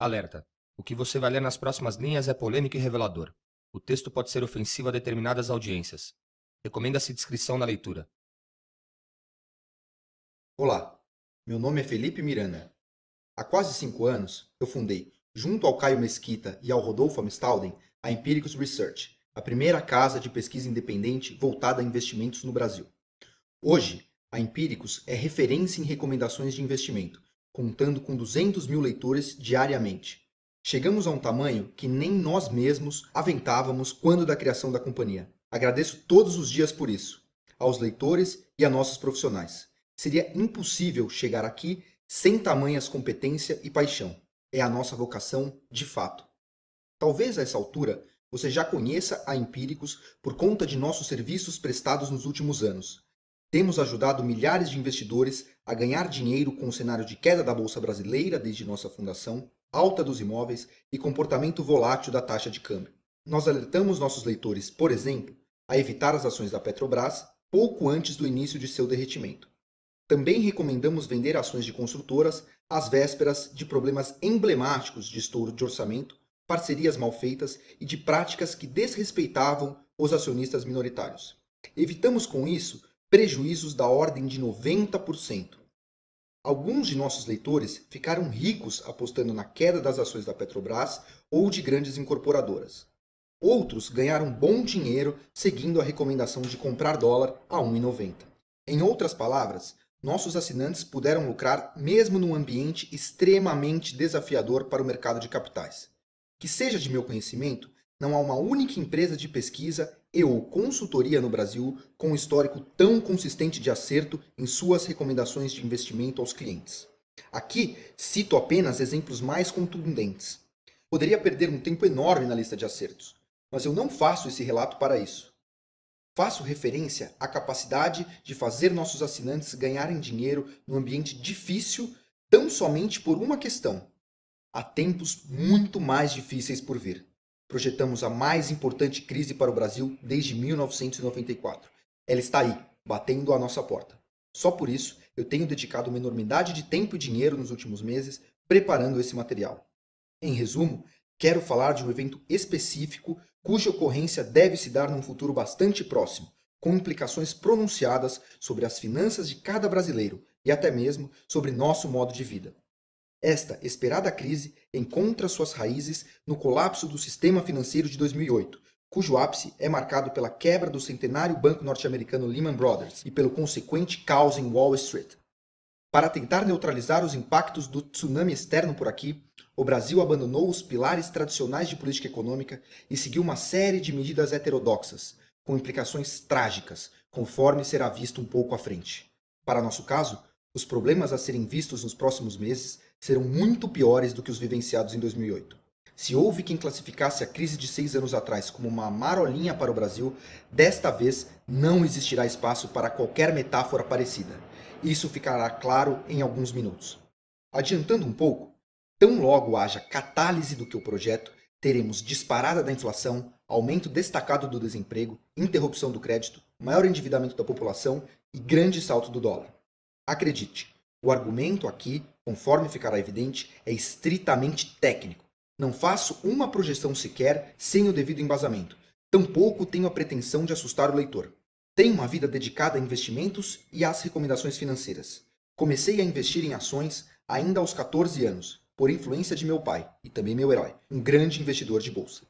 Alerta. O que você vai ler nas próximas linhas é polêmico e revelador. O texto pode ser ofensivo a determinadas audiências. Recomenda-se discrição na leitura. Olá, meu nome é Felipe Miranda. Há quase 5 anos, eu fundei, junto ao Caio Mesquita e ao Rodolfo Amstalden, a Empiricus Research, a primeira casa de pesquisa independente voltada a investimentos no Brasil. Hoje, a Empiricus é referência em recomendações de investimento, contando com 200 mil leitores diariamente. Chegamos a um tamanho que nem nós mesmos aventávamos quando da criação da companhia. Agradeço todos os dias por isso, aos leitores e a nossos profissionais. Seria impossível chegar aqui sem tamanhas competência e paixão. É a nossa vocação de fato. Talvez a essa altura você já conheça a Empíricos por conta de nossos serviços prestados nos últimos anos. Temos ajudado milhares de investidores a ganhar dinheiro com o cenário de queda da Bolsa Brasileira desde nossa fundação, alta dos imóveis e comportamento volátil da taxa de câmbio. Nós alertamos nossos leitores, por exemplo, a evitar as ações da Petrobras pouco antes do início de seu derretimento. Também recomendamos vender ações de construtoras às vésperas de problemas emblemáticos de estouro de orçamento, parcerias mal feitas e de práticas que desrespeitavam os acionistas minoritários. Evitamos com isso prejuízos da ordem de 90%. Alguns de nossos leitores ficaram ricos apostando na queda das ações da Petrobras ou de grandes incorporadoras. Outros ganharam bom dinheiro seguindo a recomendação de comprar dólar a 1,90. Em outras palavras, nossos assinantes puderam lucrar mesmo num ambiente extremamente desafiador para o mercado de capitais. Que seja de meu conhecimento, não há uma única empresa de pesquisa e ou consultoria no Brasil com um histórico tão consistente de acerto em suas recomendações de investimento aos clientes. Aqui cito apenas exemplos mais contundentes. Poderia perder um tempo enorme na lista de acertos, mas eu não faço esse relato para isso. Faço referência à capacidade de fazer nossos assinantes ganharem dinheiro num ambiente difícil tão somente por uma questão: há tempos muito mais difíceis por vir. Projetamos a mais importante crise para o Brasil desde 1994. Ela está aí, batendo à nossa porta. Só por isso, eu tenho dedicado uma enormidade de tempo e dinheiro nos últimos meses preparando esse material. Em resumo, quero falar de um evento específico cuja ocorrência deve se dar num futuro bastante próximo, com implicações pronunciadas sobre as finanças de cada brasileiro e até mesmo sobre nosso modo de vida. Esta esperada crise encontra suas raízes no colapso do sistema financeiro de 2008, cujo ápice é marcado pela quebra do centenário banco norte-americano Lehman Brothers e pelo consequente caos em Wall Street. Para tentar neutralizar os impactos do tsunami externo por aqui, o Brasil abandonou os pilares tradicionais de política econômica e seguiu uma série de medidas heterodoxas, com implicações trágicas, conforme será visto um pouco à frente. Para nosso caso, os problemas a serem vistos nos próximos meses serão muito piores do que os vivenciados em 2008. Se houve quem classificasse a crise de 6 anos atrás como uma marolinha para o Brasil, desta vez não existirá espaço para qualquer metáfora parecida. Isso ficará claro em alguns minutos. Adiantando um pouco, tão logo haja catálise do que o projeto, teremos disparada da inflação, aumento destacado do desemprego, interrupção do crédito, maior endividamento da população e grande salto do dólar. Acredite, o argumento aqui, conforme ficará evidente, é estritamente técnico. Não faço uma projeção sequer sem o devido embasamento. Tampouco tenho a pretensão de assustar o leitor. Tenho uma vida dedicada a investimentos e às recomendações financeiras. Comecei a investir em ações ainda aos 14 anos, por influência de meu pai, e também meu herói, um grande investidor de bolsa.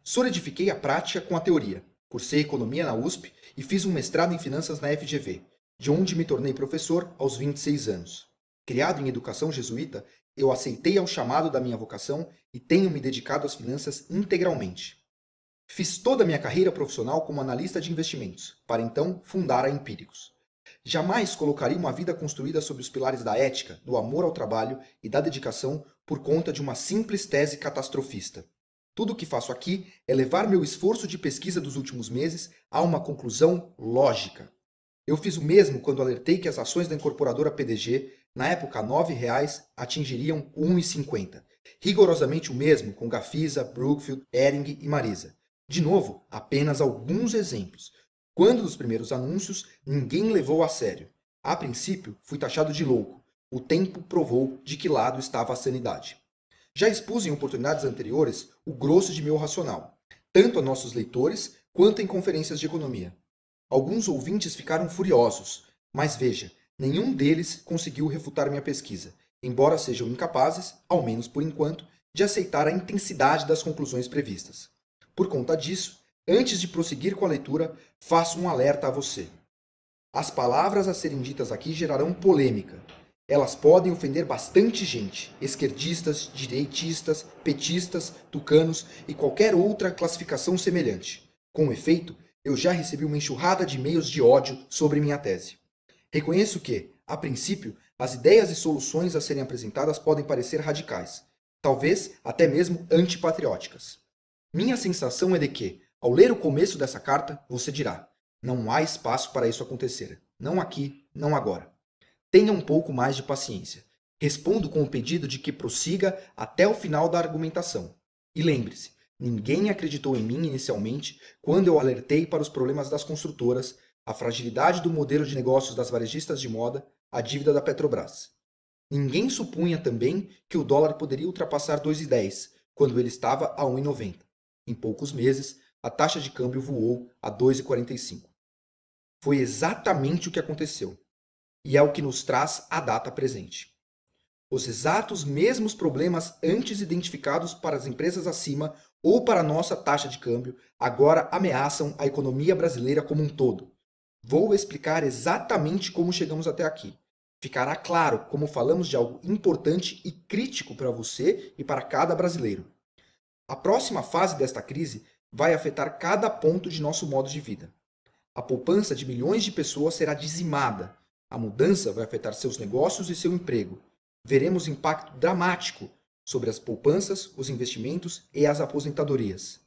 Solidifiquei a prática com a teoria. Cursei economia na USP e fiz um mestrado em finanças na FGV, de onde me tornei professor aos 26 anos. Criado em educação jesuíta, eu aceitei ao chamado da minha vocação e tenho me dedicado às finanças integralmente. Fiz toda a minha carreira profissional como analista de investimentos, para então fundar a Empíricos. Jamais colocaria uma vida construída sob os pilares da ética, do amor ao trabalho e da dedicação por conta de uma simples tese catastrofista. Tudo o que faço aqui é levar meu esforço de pesquisa dos últimos meses a uma conclusão lógica. Eu fiz o mesmo quando alertei que as ações da incorporadora PDG, na época a R$ 9,00, atingiriam 1,50. Rigorosamente o mesmo com Gafisa, Brookfield, Hering e Marisa. De novo, apenas alguns exemplos. Quando nos primeiros anúncios, ninguém levou a sério. A princípio, fui taxado de louco. O tempo provou de que lado estava a sanidade. Já expus em oportunidades anteriores o grosso de meu racional, tanto a nossos leitores quanto em conferências de economia. Alguns ouvintes ficaram furiosos, mas veja, nenhum deles conseguiu refutar minha pesquisa, embora sejam incapazes, ao menos por enquanto, de aceitar a intensidade das conclusões previstas. Por conta disso, antes de prosseguir com a leitura, faço um alerta a você. As palavras a serem ditas aqui gerarão polêmica. Elas podem ofender bastante gente, esquerdistas, direitistas, petistas, tucanos e qualquer outra classificação semelhante. Com efeito, eu já recebi uma enxurrada de e-mails de ódio sobre minha tese. Reconheço que, a princípio, as ideias e soluções a serem apresentadas podem parecer radicais, talvez até mesmo antipatrióticas. Minha sensação é de que, ao ler o começo dessa carta, você dirá: não há espaço para isso acontecer. Não aqui, não agora. Tenha um pouco mais de paciência. Respondo com o pedido de que prossiga até o final da argumentação. E lembre-se, ninguém acreditou em mim inicialmente quando eu alertei para os problemas das construtoras, a fragilidade do modelo de negócios das varejistas de moda, a dívida da Petrobras. Ninguém supunha também que o dólar poderia ultrapassar 2,10, quando ele estava a 1,90. Em poucos meses, a taxa de câmbio voou a 2,45. Foi exatamente o que aconteceu. E é o que nos traz a data presente. Os exatos mesmos problemas antes identificados para as empresas acima ou para a nossa taxa de câmbio agora ameaçam a economia brasileira como um todo. Vou explicar exatamente como chegamos até aqui. Ficará claro como falamos de algo importante e crítico para você e para cada brasileiro. A próxima fase desta crise vai afetar cada ponto de nosso modo de vida. A poupança de milhões de pessoas será dizimada. A mudança vai afetar seus negócios e seu emprego. Veremos impacto dramático sobre as poupanças, os investimentos e as aposentadorias.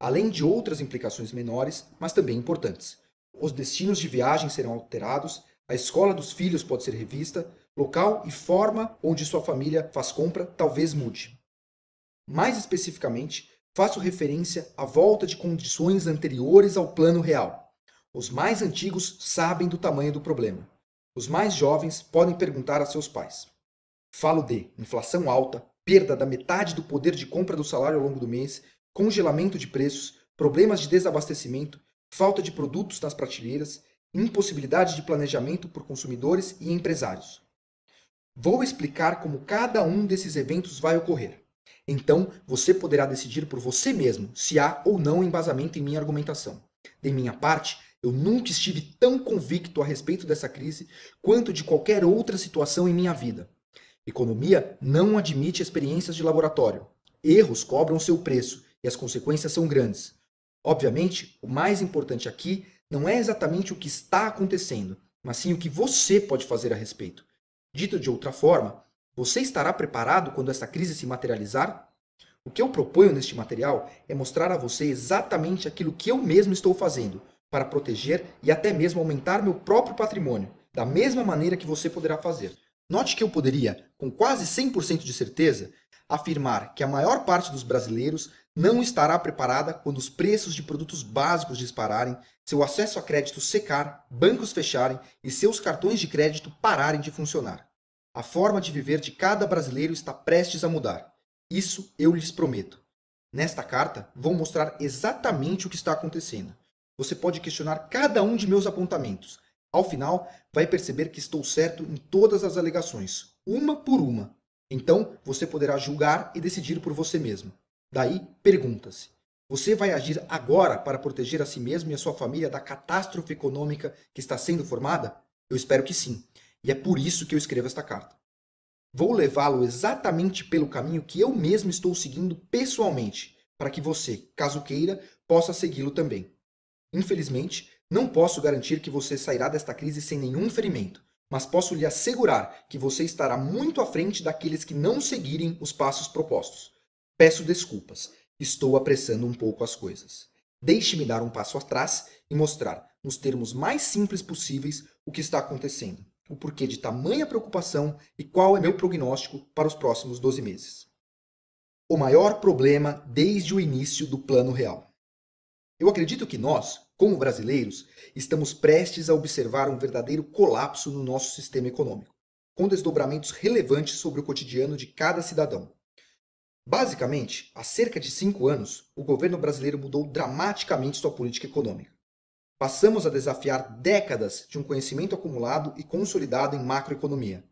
Além de outras implicações menores, mas também importantes. Os destinos de viagem serão alterados, a escola dos filhos pode ser revista, local e forma onde sua família faz compra talvez mude. Mais especificamente, faço referência à volta de condições anteriores ao plano real. Os mais antigos sabem do tamanho do problema. Os mais jovens podem perguntar a seus pais. Falo de inflação alta, perda da metade do poder de compra do salário ao longo do mês, congelamento de preços, problemas de desabastecimento, falta de produtos nas prateleiras, impossibilidade de planejamento por consumidores e empresários. Vou explicar como cada um desses eventos vai ocorrer. Então, você poderá decidir por você mesmo se há ou não embasamento em minha argumentação. De minha parte, eu nunca estive tão convicto a respeito dessa crise quanto de qualquer outra situação em minha vida. Economia não admite experiências de laboratório. Erros cobram seu preço e as consequências são grandes. Obviamente, o mais importante aqui não é exatamente o que está acontecendo, mas sim o que você pode fazer a respeito. Dito de outra forma, você estará preparado quando essa crise se materializar? O que eu proponho neste material é mostrar a você exatamente aquilo que eu mesmo estou fazendo para proteger e até mesmo aumentar meu próprio patrimônio, da mesma maneira que você poderá fazer. Note que eu poderia, com quase 100% de certeza, afirmar que a maior parte dos brasileiros não estará preparada quando os preços de produtos básicos dispararem, seu acesso a crédito secar, bancos fecharem e seus cartões de crédito pararem de funcionar. A forma de viver de cada brasileiro está prestes a mudar. Isso eu lhes prometo. Nesta carta, vou mostrar exatamente o que está acontecendo. Você pode questionar cada um de meus apontamentos. Ao final, vai perceber que estou certo em todas as alegações, uma por uma. Então, você poderá julgar e decidir por você mesmo. Daí, pergunta-se: você vai agir agora para proteger a si mesmo e a sua família da catástrofe econômica que está sendo formada? Eu espero que sim. E é por isso que eu escrevo esta carta. Vou levá-lo exatamente pelo caminho que eu mesmo estou seguindo pessoalmente, para que você, caso queira, possa segui-lo também. Infelizmente, não posso garantir que você sairá desta crise sem nenhum ferimento, mas posso lhe assegurar que você estará muito à frente daqueles que não seguirem os passos propostos. Peço desculpas, estou apressando um pouco as coisas. Deixe-me dar um passo atrás e mostrar, nos termos mais simples possíveis, o que está acontecendo, o porquê de tamanha preocupação e qual é meu prognóstico para os próximos 12 meses. O maior problema desde o início do Plano Real. Eu acredito que nós, como brasileiros, estamos prestes a observar um verdadeiro colapso no nosso sistema econômico, com desdobramentos relevantes sobre o cotidiano de cada cidadão. Basicamente, há cerca de 5 anos, o governo brasileiro mudou dramaticamente sua política econômica. Passamos a desafiar décadas de um conhecimento acumulado e consolidado em macroeconomia.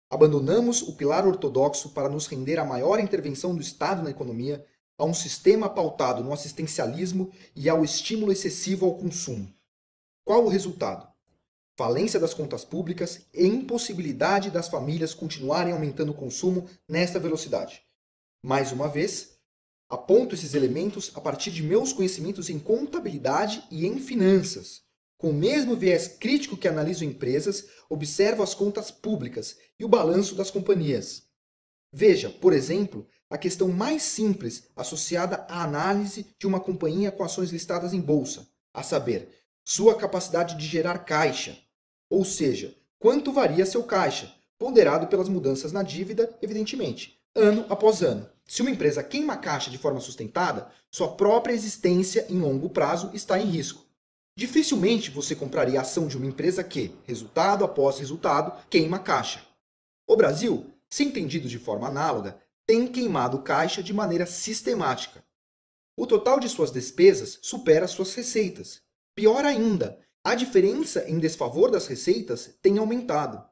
Abandonamos o pilar ortodoxo para nos render à maior intervenção do Estado na economia, a um sistema pautado no assistencialismo e ao estímulo excessivo ao consumo. Qual o resultado? Falência das contas públicas e impossibilidade das famílias continuarem aumentando o consumo nesta velocidade. Mais uma vez, aponto esses elementos a partir de meus conhecimentos em contabilidade e em finanças. Com o mesmo viés crítico que analiso empresas, observo as contas públicas e o balanço das companhias. Veja, por exemplo, a questão mais simples associada à análise de uma companhia com ações listadas em bolsa, a saber, sua capacidade de gerar caixa, ou seja, quanto varia seu caixa, ponderado pelas mudanças na dívida, evidentemente, ano após ano. Se uma empresa queima caixa de forma sustentada, sua própria existência em longo prazo está em risco. Dificilmente você compraria a ação de uma empresa que, resultado após resultado, queima caixa. O Brasil, se entendido de forma análoga, tem queimado caixa de maneira sistemática. O total de suas despesas supera suas receitas. Pior ainda, a diferença em desfavor das receitas tem aumentado.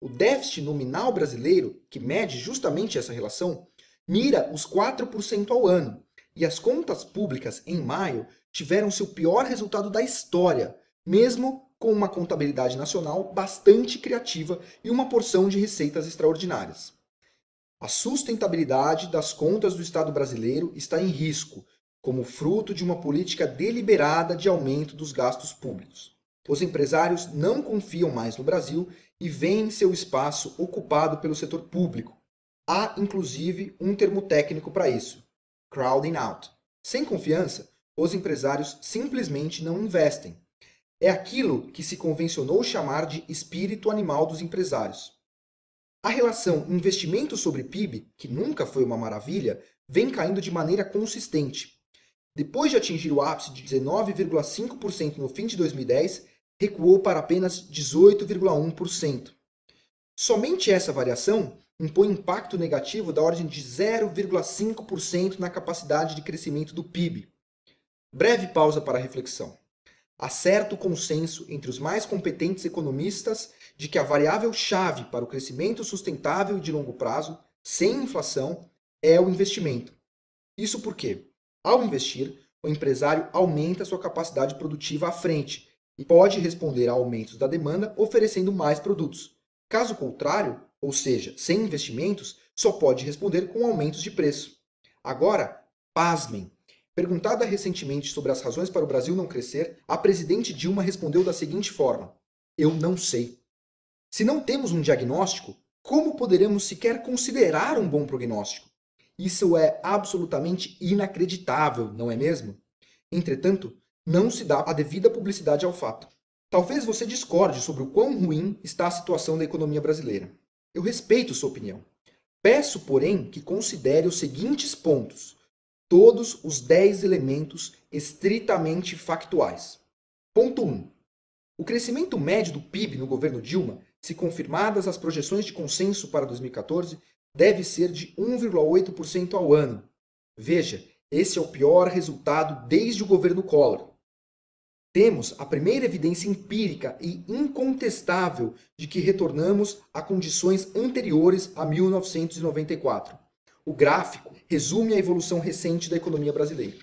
O déficit nominal brasileiro, que mede justamente essa relação, mira os 4% ao ano, e as contas públicas, em maio, tiveram seu pior resultado da história, mesmo com uma contabilidade nacional bastante criativa e uma porção de receitas extraordinárias. A sustentabilidade das contas do Estado brasileiro está em risco, como fruto de uma política deliberada de aumento dos gastos públicos. Os empresários não confiam mais no Brasil e veem seu espaço ocupado pelo setor público. Há, inclusive, um termo técnico para isso: crowding out. Sem confiança, os empresários simplesmente não investem. É aquilo que se convencionou chamar de espírito animal dos empresários. A relação investimento sobre PIB, que nunca foi uma maravilha, vem caindo de maneira consistente. Depois de atingir o ápice de 19,5% no fim de 2010, recuou para apenas 18,1%. Somente essa variação impõe impacto negativo da ordem de 0,5% na capacidade de crescimento do PIB. Breve pausa para a reflexão. Há certo consenso entre os mais competentes economistas de que a variável-chave para o crescimento sustentável e de longo prazo, sem inflação, é o investimento. Isso porque, ao investir, o empresário aumenta sua capacidade produtiva à frente e pode responder a aumentos da demanda oferecendo mais produtos. Caso contrário, ou seja, sem investimentos, só pode responder com aumentos de preço. Agora, pasmem! Perguntada recentemente sobre as razões para o Brasil não crescer, a presidente Dilma respondeu da seguinte forma: eu não sei. Se não temos um diagnóstico, como poderemos sequer considerar um bom prognóstico? Isso é absolutamente inacreditável, não é mesmo? Entretanto, não se dá a devida publicidade ao fato. Talvez você discorde sobre o quão ruim está a situação da economia brasileira. Eu respeito sua opinião. Peço, porém, que considere os seguintes pontos, todos os 10 elementos estritamente factuais. Ponto 1. O crescimento médio do PIB no governo Dilma, se confirmadas as projeções de consenso para 2014, deve ser de 1,8% ao ano. Veja, esse é o pior resultado desde o governo Collor. Temos a primeira evidência empírica e incontestável de que retornamos a condições anteriores a 1994. O gráfico resume a evolução recente da economia brasileira.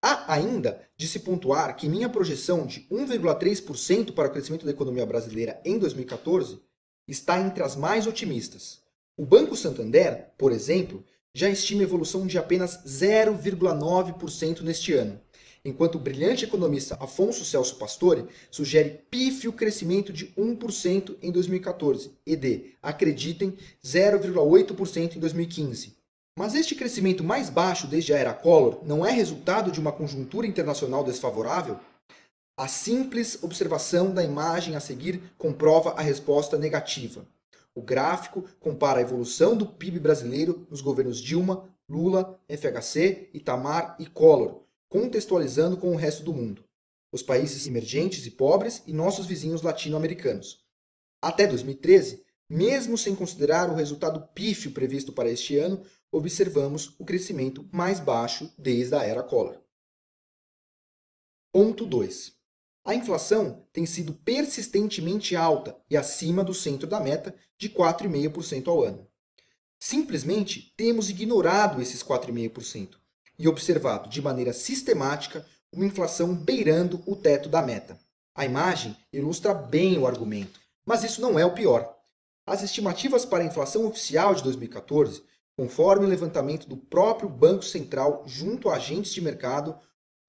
Há ainda de se pontuar que minha projeção de 1,3% para o crescimento da economia brasileira em 2014 está entre as mais otimistas. O Banco Santander, por exemplo, já estima evolução de apenas 0,9% neste ano, enquanto o brilhante economista Afonso Celso Pastore sugere pífio crescimento de 1% em 2014 e de, acreditem, 0,8% em 2015. Mas este crescimento mais baixo desde a era Collor não é resultado de uma conjuntura internacional desfavorável? A simples observação da imagem a seguir comprova a resposta negativa. O gráfico compara a evolução do PIB brasileiro nos governos Dilma, Lula, FHC, Itamar e Collor, contextualizando com o resto do mundo, os países emergentes e pobres e nossos vizinhos latino-americanos. Até 2013, mesmo sem considerar o resultado pífio previsto para este ano, observamos o crescimento mais baixo desde a era Collor. Ponto 2. A inflação tem sido persistentemente alta e acima do centro da meta de 4,5% ao ano. Simplesmente temos ignorado esses 4,5% e observado de maneira sistemática uma inflação beirando o teto da meta. A imagem ilustra bem o argumento, mas isso não é o pior. As estimativas para a inflação oficial de 2014, conforme o levantamento do próprio Banco Central junto a agentes de mercado,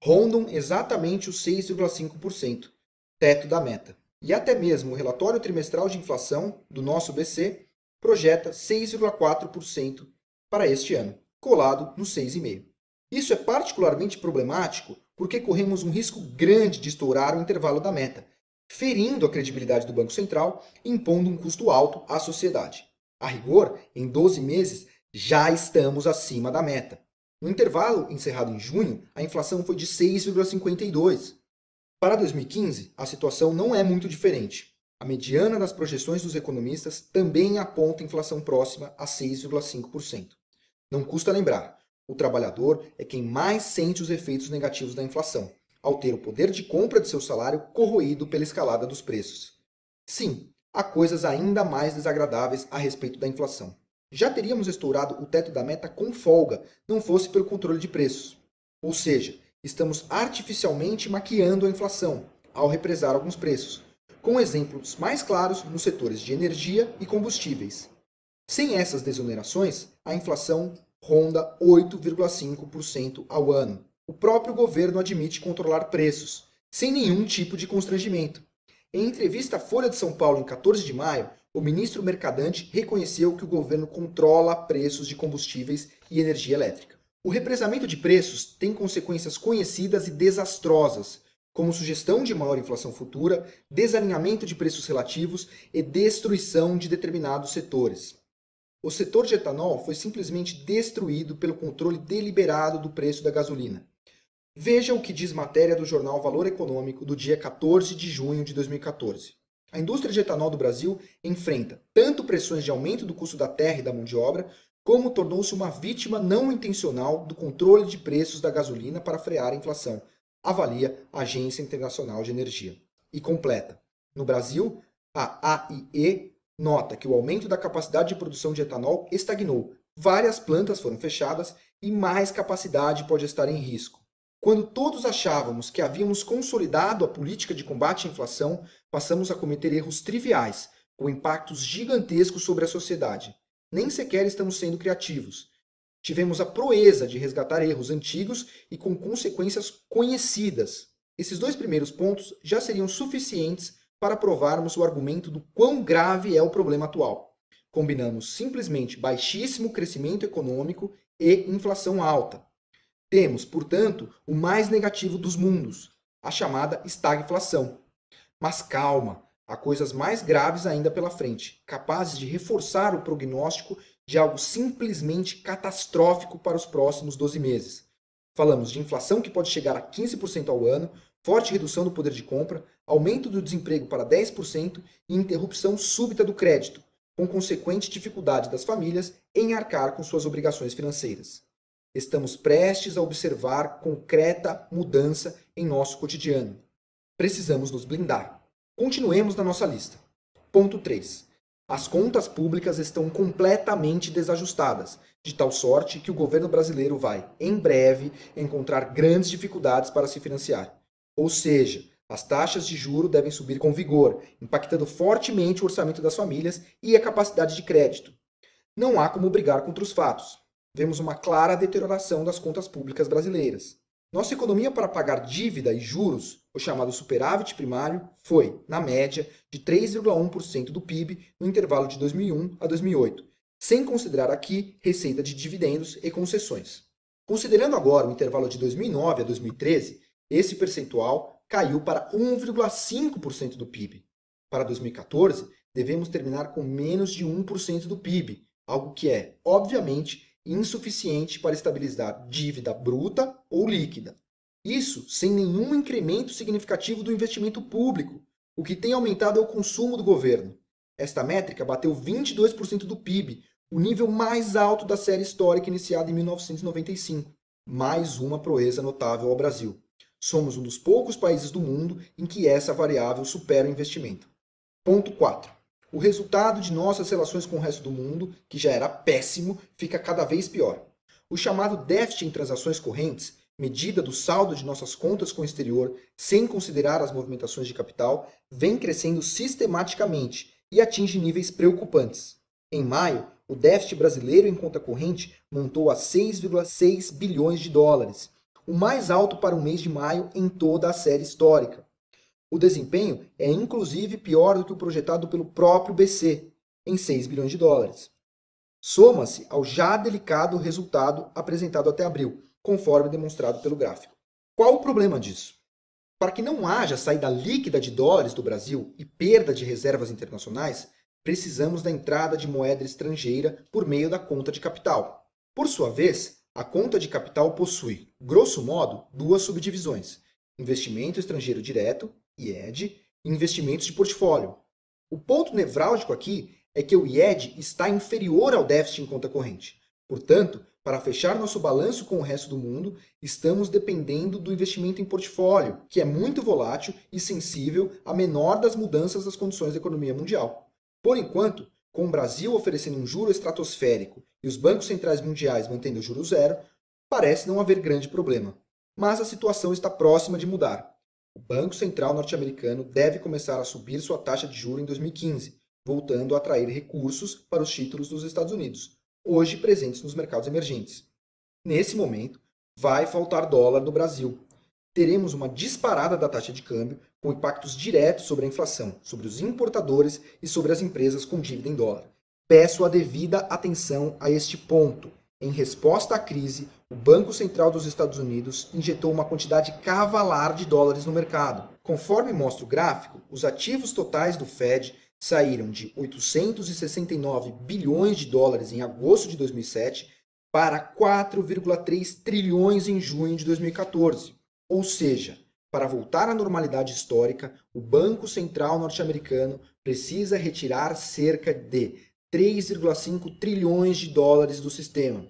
rondam exatamente os 6,5%, teto da meta. E até mesmo o relatório trimestral de inflação do nosso BC projeta 6,4% para este ano, colado no 6,5%. Isso é particularmente problemático porque corremos um risco grande de estourar o intervalo da meta, ferindo a credibilidade do Banco Central e impondo um custo alto à sociedade. A rigor, em 12 meses, já estamos acima da meta. No intervalo encerrado em junho, a inflação foi de 6,52%. Para 2015, a situação não é muito diferente. A mediana das projeções dos economistas também aponta inflação próxima a 6,5%. Não custa lembrar, o trabalhador é quem mais sente os efeitos negativos da inflação, ao ter o poder de compra de seu salário corroído pela escalada dos preços. Sim, há coisas ainda mais desagradáveis a respeito da inflação. Já teríamos estourado o teto da meta com folga, não fosse pelo controle de preços. Ou seja, estamos artificialmente maquiando a inflação, ao represar alguns preços, com exemplos mais claros nos setores de energia e combustíveis. Sem essas desonerações, a inflação ronda 8,5% ao ano. O próprio governo admite controlar preços, sem nenhum tipo de constrangimento. Em entrevista à Folha de São Paulo em 14 de maio, o ministro Mercadante reconheceu que o governo controla preços de combustíveis e energia elétrica. O represamento de preços tem consequências conhecidas e desastrosas, como sugestão de maior inflação futura, desalinhamento de preços relativos e destruição de determinados setores. O setor de etanol foi simplesmente destruído pelo controle deliberado do preço da gasolina. Veja o que diz matéria do jornal Valor Econômico do dia 14 de junho de 2014. A indústria de etanol do Brasil enfrenta tanto pressões de aumento do custo da terra e da mão de obra, como tornou-se uma vítima não intencional do controle de preços da gasolina para frear a inflação, avalia a Agência Internacional de Energia. E completa. No Brasil, a AIE nota que o aumento da capacidade de produção de etanol estagnou, várias plantas foram fechadas e mais capacidade pode estar em risco. Quando todos achávamos que havíamos consolidado a política de combate à inflação, passamos a cometer erros triviais, com impactos gigantescos sobre a sociedade. Nem sequer estamos sendo criativos. Tivemos a proeza de resgatar erros antigos e com consequências conhecidas. Esses dois primeiros pontos já seriam suficientes para provarmos o argumento do quão grave é o problema atual. Combinamos simplesmente baixíssimo crescimento econômico e inflação alta. Temos, portanto, o mais negativo dos mundos, a chamada estagflação. Mas calma, há coisas mais graves ainda pela frente, capazes de reforçar o prognóstico de algo simplesmente catastrófico para os próximos 12 meses. Falamos de inflação que pode chegar a 15% ao ano, forte redução do poder de compra, aumento do desemprego para 10% e interrupção súbita do crédito, com consequente dificuldade das famílias em arcar com suas obrigações financeiras. Estamos prestes a observar concreta mudança em nosso cotidiano. Precisamos nos blindar. Continuemos na nossa lista. Ponto 3. As contas públicas estão completamente desajustadas, de tal sorte que o governo brasileiro vai, em breve, encontrar grandes dificuldades para se financiar. Ou seja, as taxas de juros devem subir com vigor, impactando fortemente o orçamento das famílias e a capacidade de crédito. Não há como brigar contra os fatos. Vemos uma clara deterioração das contas públicas brasileiras. Nossa economia para pagar dívida e juros, o chamado superávit primário, foi, na média, de 3,1% do PIB no intervalo de 2001 a 2008, sem considerar aqui receita de dividendos e concessões. Considerando agora o intervalo de 2009 a 2013, esse percentual caiu para 1,5% do PIB. Para 2014, devemos terminar com menos de 1% do PIB, algo que é, obviamente, insuficiente para estabilizar dívida bruta ou líquida. Isso sem nenhum incremento significativo do investimento público. O que tem aumentado é o consumo do governo. Esta métrica bateu 22% do PIB, o nível mais alto da série histórica iniciada em 1995. Mais uma proeza notável ao Brasil. Somos um dos poucos países do mundo em que essa variável supera o investimento. Ponto 4. O resultado de nossas relações com o resto do mundo, que já era péssimo, fica cada vez pior. O chamado déficit em transações correntes, medida do saldo de nossas contas com o exterior, sem considerar as movimentações de capital, vem crescendo sistematicamente e atinge níveis preocupantes. Em maio, o déficit brasileiro em conta corrente montou a 6,6 bilhões de dólares, o mais alto para o mês de maio em toda a série histórica. O desempenho é inclusive pior do que o projetado pelo próprio BC, em 6 bilhões de dólares. Soma-se ao já delicado resultado apresentado até abril, conforme demonstrado pelo gráfico. Qual o problema disso? Para que não haja saída líquida de dólares do Brasil e perda de reservas internacionais, precisamos da entrada de moeda estrangeira por meio da conta de capital. Por sua vez, a conta de capital possui, grosso modo, duas subdivisões: investimento estrangeiro direto, IED, e investimentos de portfólio. O ponto nevrálgico aqui é que o IED está inferior ao déficit em conta corrente. Portanto, para fechar nosso balanço com o resto do mundo, estamos dependendo do investimento em portfólio, que é muito volátil e sensível à menor das mudanças das condições da economia mundial. Por enquanto, com o Brasil oferecendo um juro estratosférico e os bancos centrais mundiais mantendo o juro zero, parece não haver grande problema. Mas a situação está próxima de mudar. O Banco Central norte-americano deve começar a subir sua taxa de juros em 2015, voltando a atrair recursos para os títulos dos Estados Unidos, hoje presentes nos mercados emergentes. Nesse momento, vai faltar dólar no Brasil. Teremos uma disparada da taxa de câmbio, com impactos diretos sobre a inflação, sobre os importadores e sobre as empresas com dívida em dólar. Peço a devida atenção a este ponto. Em resposta à crise, o Banco Central dos Estados Unidos injetou uma quantidade cavalar de dólares no mercado. Conforme mostra o gráfico, os ativos totais do Fed saíram de 869 bilhões de dólares em agosto de 2007 para 4,3 trilhões em junho de 2014. Ou seja, para voltar à normalidade histórica, o Banco Central norte-americano precisa retirar cerca de 3,5 trilhões de dólares do sistema.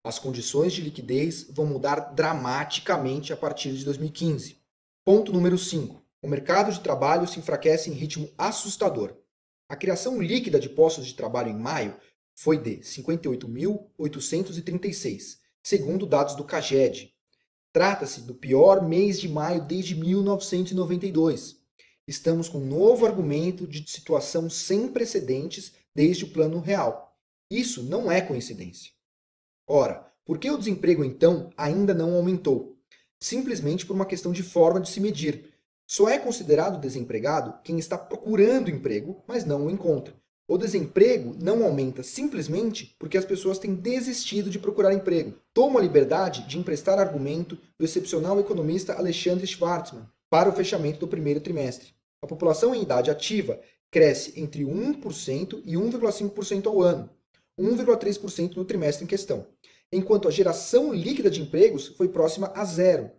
As condições de liquidez vão mudar dramaticamente a partir de 2015. Ponto número 5. O mercado de trabalho se enfraquece em ritmo assustador. A criação líquida de postos de trabalho em maio foi de 58.836, segundo dados do CAGED. Trata-se do pior mês de maio desde 1992. Estamos com um novo argumento de situação sem precedentes desde o Plano Real. Isso não é coincidência. Ora, por que o desemprego então ainda não aumentou? Simplesmente por uma questão de forma de se medir. Só é considerado desempregado quem está procurando emprego, mas não o encontra. O desemprego não aumenta simplesmente porque as pessoas têm desistido de procurar emprego. Tomo a liberdade de emprestar argumento do excepcional economista Alexandre Schwartzman para o fechamento do primeiro trimestre. A população em idade ativa cresce entre 1% e 1,5% ao ano, 1,3% no trimestre em questão, enquanto a geração líquida de empregos foi próxima a zero.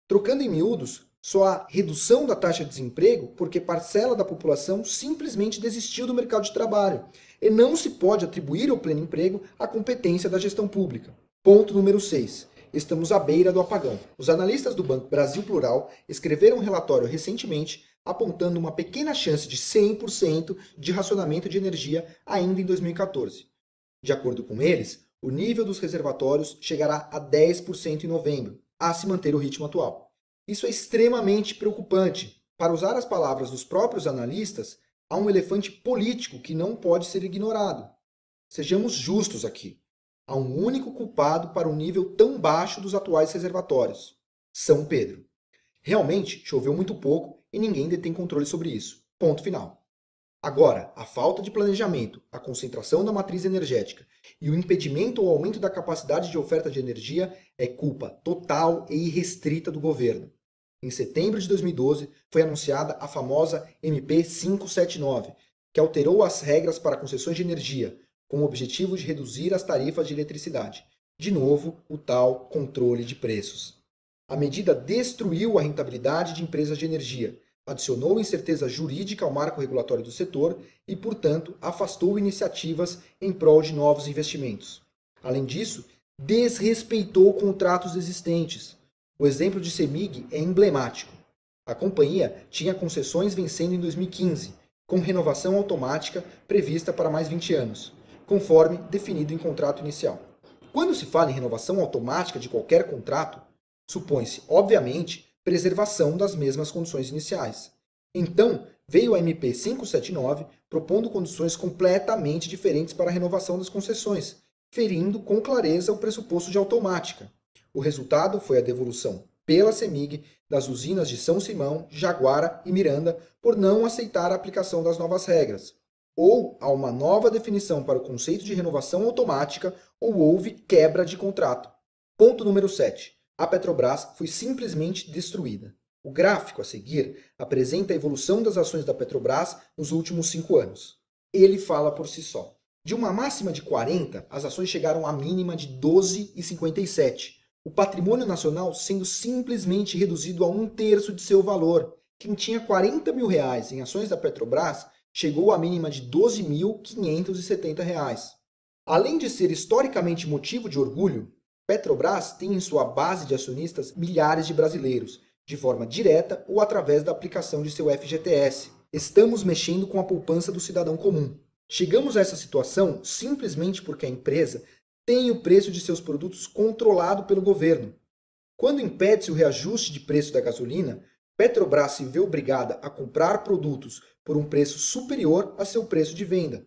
Trocando em miúdos, só há redução da taxa de desemprego porque parcela da população simplesmente desistiu do mercado de trabalho e não se pode atribuir ao pleno emprego a competência da gestão pública. Ponto número 6. Estamos à beira do apagão. Os analistas do Banco Brasil Plural escreveram um relatório recentemente apontando uma pequena chance de 100% de racionamento de energia ainda em 2014. De acordo com eles, o nível dos reservatórios chegará a 10% em novembro, a se manter o ritmo atual. Isso é extremamente preocupante. Para usar as palavras dos próprios analistas, há um elefante político que não pode ser ignorado. Sejamos justos aqui. Há um único culpado para o nível tão baixo dos atuais reservatórios: São Pedro. Realmente choveu muito pouco e ninguém detém controle sobre isso. Ponto final. Agora, a falta de planejamento, a concentração da matriz energética e o impedimento ou aumento da capacidade de oferta de energia é culpa total e irrestrita do governo. Em setembro de 2012, foi anunciada a famosa MP 579, que alterou as regras para concessões de energia, com o objetivo de reduzir as tarifas de eletricidade. De novo, o tal controle de preços. A medida destruiu a rentabilidade de empresas de energia, adicionou incerteza jurídica ao marco regulatório do setor e, portanto, afastou iniciativas em prol de novos investimentos. Além disso, desrespeitou contratos existentes. O exemplo de CEMIG é emblemático. A companhia tinha concessões vencendo em 2015, com renovação automática prevista para mais 20 anos, conforme definido em contrato inicial. Quando se fala em renovação automática de qualquer contrato, supõe-se, obviamente, preservação das mesmas condições iniciais. Então, veio a MP 579 propondo condições completamente diferentes para a renovação das concessões, ferindo com clareza o pressuposto de automática. O resultado foi a devolução pela CEMIG das usinas de São Simão, Jaguara e Miranda por não aceitar a aplicação das novas regras. Ou há uma nova definição para o conceito de renovação automática, ou houve quebra de contrato. Ponto número 7. A Petrobras foi simplesmente destruída. O gráfico a seguir apresenta a evolução das ações da Petrobras nos últimos 5 anos. Ele fala por si só. De uma máxima de 40, as ações chegaram à mínima de 12,57. O patrimônio nacional sendo simplesmente reduzido a 1/3 de seu valor. Quem tinha R$40 mil em ações da Petrobras chegou à mínima de R$12.570. Além de ser historicamente motivo de orgulho, Petrobras tem em sua base de acionistas milhares de brasileiros, de forma direta ou através da aplicação de seu FGTS. Estamos mexendo com a poupança do cidadão comum. Chegamos a essa situação simplesmente porque a empresa tem o preço de seus produtos controlado pelo governo. Quando impede-se o reajuste de preço da gasolina, Petrobras se vê obrigada a comprar produtos por um preço superior a seu preço de venda.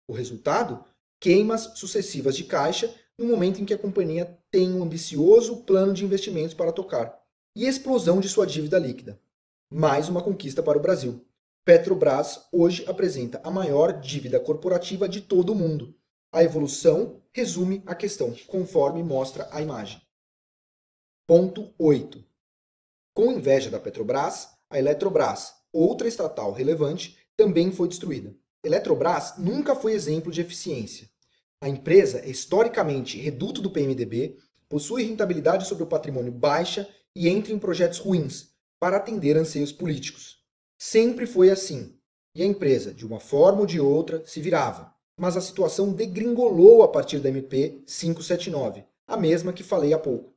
O resultado? Queimas sucessivas de caixa no momento em que a companhia tem um ambicioso plano de investimentos para tocar, e explosão de sua dívida líquida. Mais uma conquista para o Brasil. Petrobras hoje apresenta a maior dívida corporativa de todo o mundo. A evolução resume a questão, conforme mostra a imagem. Ponto 8. Com inveja da Petrobras, a Eletrobras, outra estatal relevante, também foi destruída. Eletrobras nunca foi exemplo de eficiência. A empresa é historicamente reduto do PMDB, possui rentabilidade sobre o patrimônio baixa e entra em projetos ruins para atender anseios políticos. Sempre foi assim, e a empresa, de uma forma ou de outra, se virava. Mas a situação degringolou a partir da MP 579, a mesma que falei há pouco.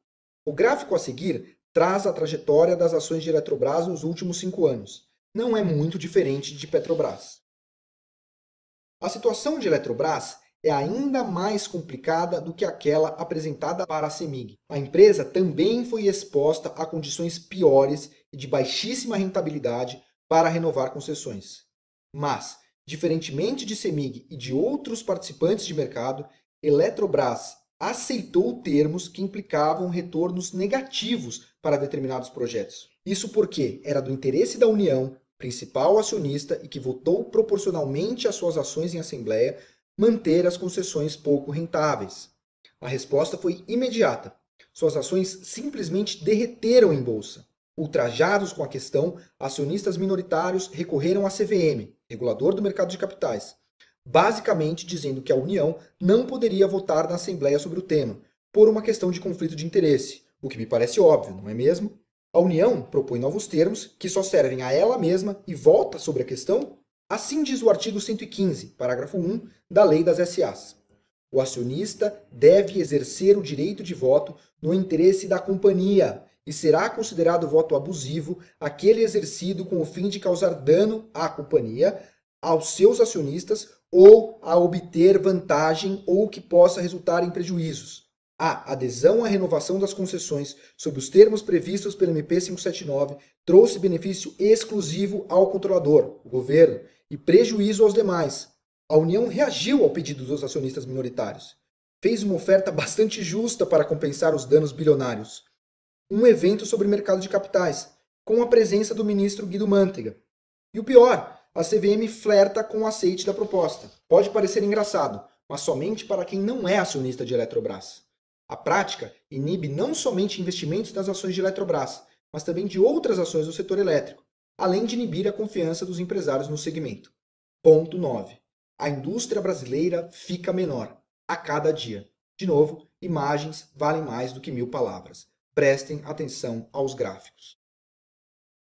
O gráfico a seguir traz a trajetória das ações de Eletrobras nos últimos 5 anos. Não é muito diferente de Petrobras. A situação de Eletrobras é ainda mais complicada do que aquela apresentada para a CEMIG. A empresa também foi exposta a condições piores e de baixíssima rentabilidade para renovar concessões. Mas, diferentemente de CEMIG e de outros participantes de mercado, Eletrobras aceitou termos que implicavam retornos negativos para determinados projetos. Isso porque era do interesse da União, principal acionista e que votou proporcionalmente às suas ações em assembleia, manter as concessões pouco rentáveis. A resposta foi imediata. Suas ações simplesmente derreteram em bolsa. Ultrajados com a questão, acionistas minoritários recorreram à CVM, regulador do mercado de capitais, basicamente dizendo que a União não poderia votar na Assembleia sobre o tema, por uma questão de conflito de interesse, o que me parece óbvio, não é mesmo? A União propõe novos termos que só servem a ela mesma e vota sobre a questão? Assim diz o artigo 115, parágrafo 1 da Lei das SAs. O acionista deve exercer o direito de voto no interesse da companhia e será considerado voto abusivo aquele exercido com o fim de causar dano à companhia, aos seus acionistas ou a obter vantagem ou que possa resultar em prejuízos. A adesão à renovação das concessões sob os termos previstos pelo MP 579 trouxe benefício exclusivo ao controlador, o governo, e prejuízo aos demais. A União reagiu ao pedido dos acionistas minoritários. Fez uma oferta bastante justa para compensar os danos bilionários. Um evento sobre mercado de capitais, com a presença do ministro Guido Mantega. E o pior, a CVM flerta com o aceite da proposta. Pode parecer engraçado, mas somente para quem não é acionista de Eletrobras. A prática inibe não somente investimentos das ações de Eletrobras, mas também de outras ações do setor elétrico, além de inibir a confiança dos empresários no segmento. Ponto 9. A indústria brasileira fica menor a cada dia. De novo, imagens valem mais do que 1000 palavras. Prestem atenção aos gráficos.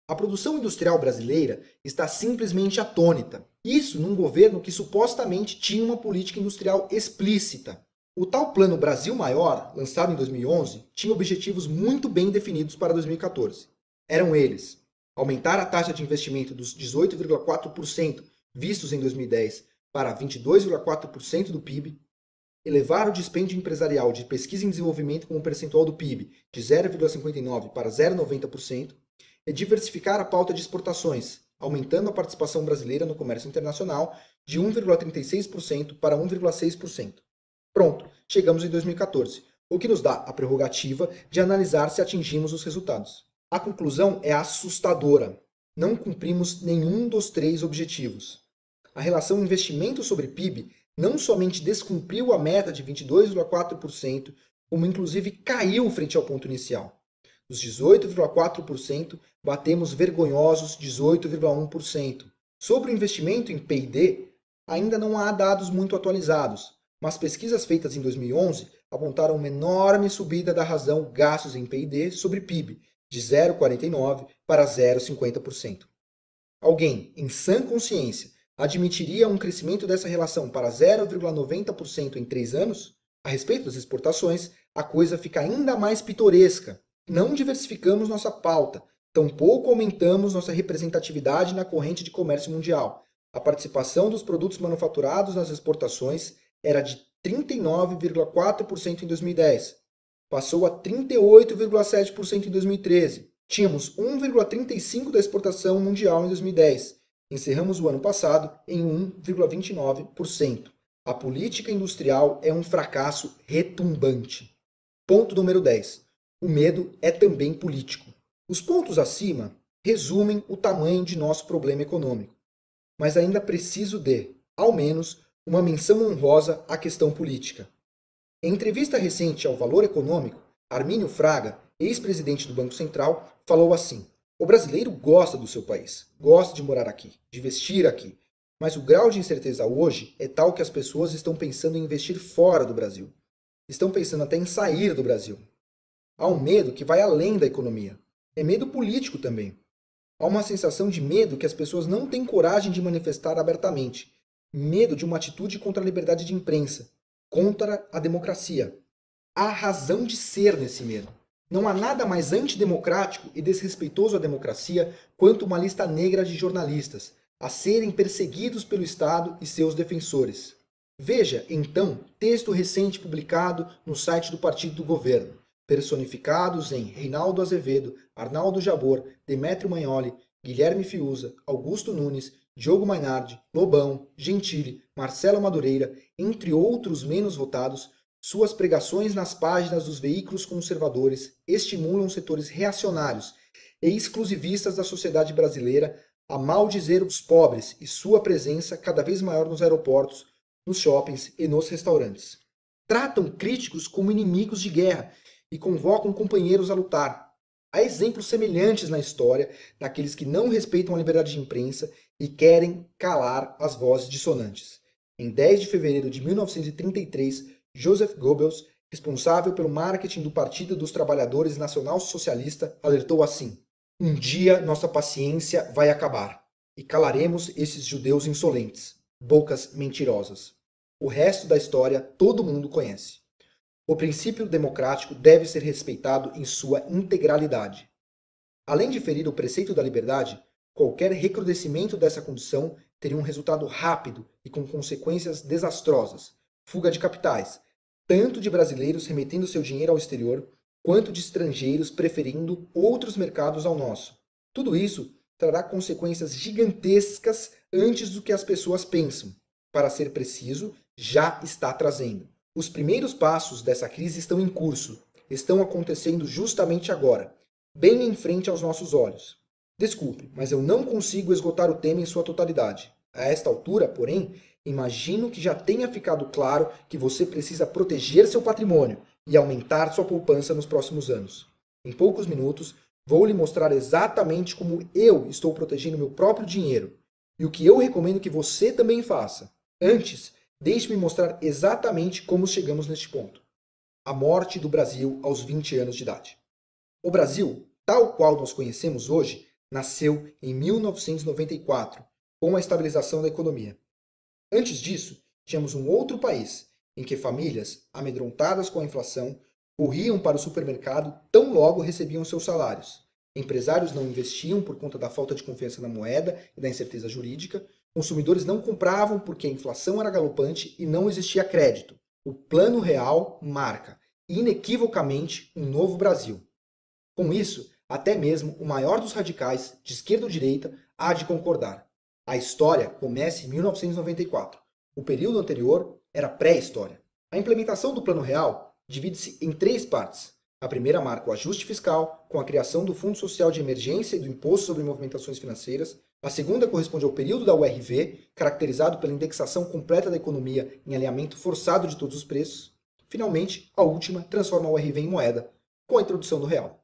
A produção industrial brasileira está simplesmente atônita. Isso num governo que supostamente tinha uma política industrial explícita. O tal Plano Brasil Maior, lançado em 2011, tinha objetivos muito bem definidos para 2014. Eram eles: aumentar a taxa de investimento dos 18,4% vistos em 2010 para 22,4% do PIB, elevar o dispêndio empresarial de pesquisa e desenvolvimento como percentual do PIB de 0,59% para 0,90%, e diversificar a pauta de exportações, aumentando a participação brasileira no comércio internacional de 1,36% para 1,6%. Pronto, chegamos em 2014, o que nos dá a prerrogativa de analisar se atingimos os resultados. A conclusão é assustadora. Não cumprimos nenhum dos 3 objetivos. A relação investimento sobre PIB não somente descumpriu a meta de 22,4%, como inclusive caiu frente ao ponto inicial. Dos 18,4%, batemos vergonhosos 18,1%. Sobre o investimento em P&D, ainda não há dados muito atualizados, mas pesquisas feitas em 2011 apontaram uma enorme subida da razão gastos em P&D sobre PIB, de 0,49% para 0,50%. Alguém, em sã consciência, admitiria um crescimento dessa relação para 0,90% em 3 anos? A respeito das exportações, a coisa fica ainda mais pitoresca. Não diversificamos nossa pauta, tampouco aumentamos nossa representatividade na corrente de comércio mundial. A participação dos produtos manufaturados nas exportações era de 39,4% em 2010. Passou a 38,7% em 2013. Tínhamos 1,35% da exportação mundial em 2010. Encerramos o ano passado em 1,29%. A política industrial é um fracasso retumbante. Ponto número 10. O medo é também político. Os pontos acima resumem o tamanho de nosso problema econômico. Mas ainda preciso de, ao menos, uma menção honrosa à questão política. Em entrevista recente ao Valor Econômico, Armínio Fraga, ex-presidente do Banco Central, falou assim: o brasileiro gosta do seu país, gosta de morar aqui, de investir aqui, mas o grau de incerteza hoje é tal que as pessoas estão pensando em investir fora do Brasil. Estão pensando até em sair do Brasil. Há um medo que vai além da economia. É medo político também. Há uma sensação de medo que as pessoas não têm coragem de manifestar abertamente. Medo de uma atitude contra a liberdade de imprensa, contra a democracia. Há razão de ser nesse medo. Não há nada mais antidemocrático e desrespeitoso à democracia quanto uma lista negra de jornalistas a serem perseguidos pelo Estado e seus defensores. Veja, então, texto recente publicado no site do partido do governo, personificados em Reinaldo Azevedo, Arnaldo Jabor, Demétrio Magnoli, Guilherme Fiuza, Augusto Nunes, Diogo Mainardi, Lobão, Gentili, Marcelo Madureira, entre outros menos votados. Suas pregações nas páginas dos veículos conservadores estimulam setores reacionários e exclusivistas da sociedade brasileira a maldizer os pobres e sua presença cada vez maior nos aeroportos, nos shoppings e nos restaurantes. Tratam críticos como inimigos de guerra e convocam companheiros a lutar. Há exemplos semelhantes na história daqueles que não respeitam a liberdade de imprensa e querem calar as vozes dissonantes. Em 10 de fevereiro de 1933, Joseph Goebbels, responsável pelo marketing do Partido dos Trabalhadores Nacional Socialista, alertou assim: um dia nossa paciência vai acabar e calaremos esses judeus insolentes, bocas mentirosas. O resto da história todo mundo conhece. O princípio democrático deve ser respeitado em sua integralidade. Além de ferir o preceito da liberdade, qualquer recrudescimento dessa condição teria um resultado rápido e com consequências desastrosas: fuga de capitais, tanto de brasileiros remetendo seu dinheiro ao exterior, quanto de estrangeiros preferindo outros mercados ao nosso. Tudo isso trará consequências gigantescas antes do que as pessoas pensam. Para ser preciso, já está trazendo. Os primeiros passos dessa crise estão em curso, estão acontecendo justamente agora, bem em frente aos nossos olhos. Desculpe, mas eu não consigo esgotar o tema em sua totalidade. A esta altura, porém, imagino que já tenha ficado claro que você precisa proteger seu patrimônio e aumentar sua poupança nos próximos anos. Em poucos minutos, vou lhe mostrar exatamente como eu estou protegendo meu próprio dinheiro e o que eu recomendo que você também faça. Antes, deixe-me mostrar exatamente como chegamos neste ponto. A morte do Brasil aos 20 anos de idade. O Brasil, tal qual nós conhecemos hoje, nasceu em 1994, com a estabilização da economia. Antes disso, tínhamos um outro país, em que famílias, amedrontadas com a inflação, corriam para o supermercado tão logo recebiam seus salários. Empresários não investiam por conta da falta de confiança na moeda e da incerteza jurídica. Consumidores não compravam porque a inflação era galopante e não existia crédito. O Plano Real marca, inequivocamente, um novo Brasil. Com isso, até mesmo o maior dos radicais, de esquerda ou direita, há de concordar. A história começa em 1994. O período anterior era pré-história. A implementação do Plano Real divide-se em 3 partes. A primeira marca o ajuste fiscal, com a criação do Fundo Social de Emergência e do Imposto sobre Movimentações Financeiras. A segunda corresponde ao período da URV, caracterizado pela indexação completa da economia em alinhamento forçado de todos os preços. Finalmente, a última transforma a URV em moeda, com a introdução do real.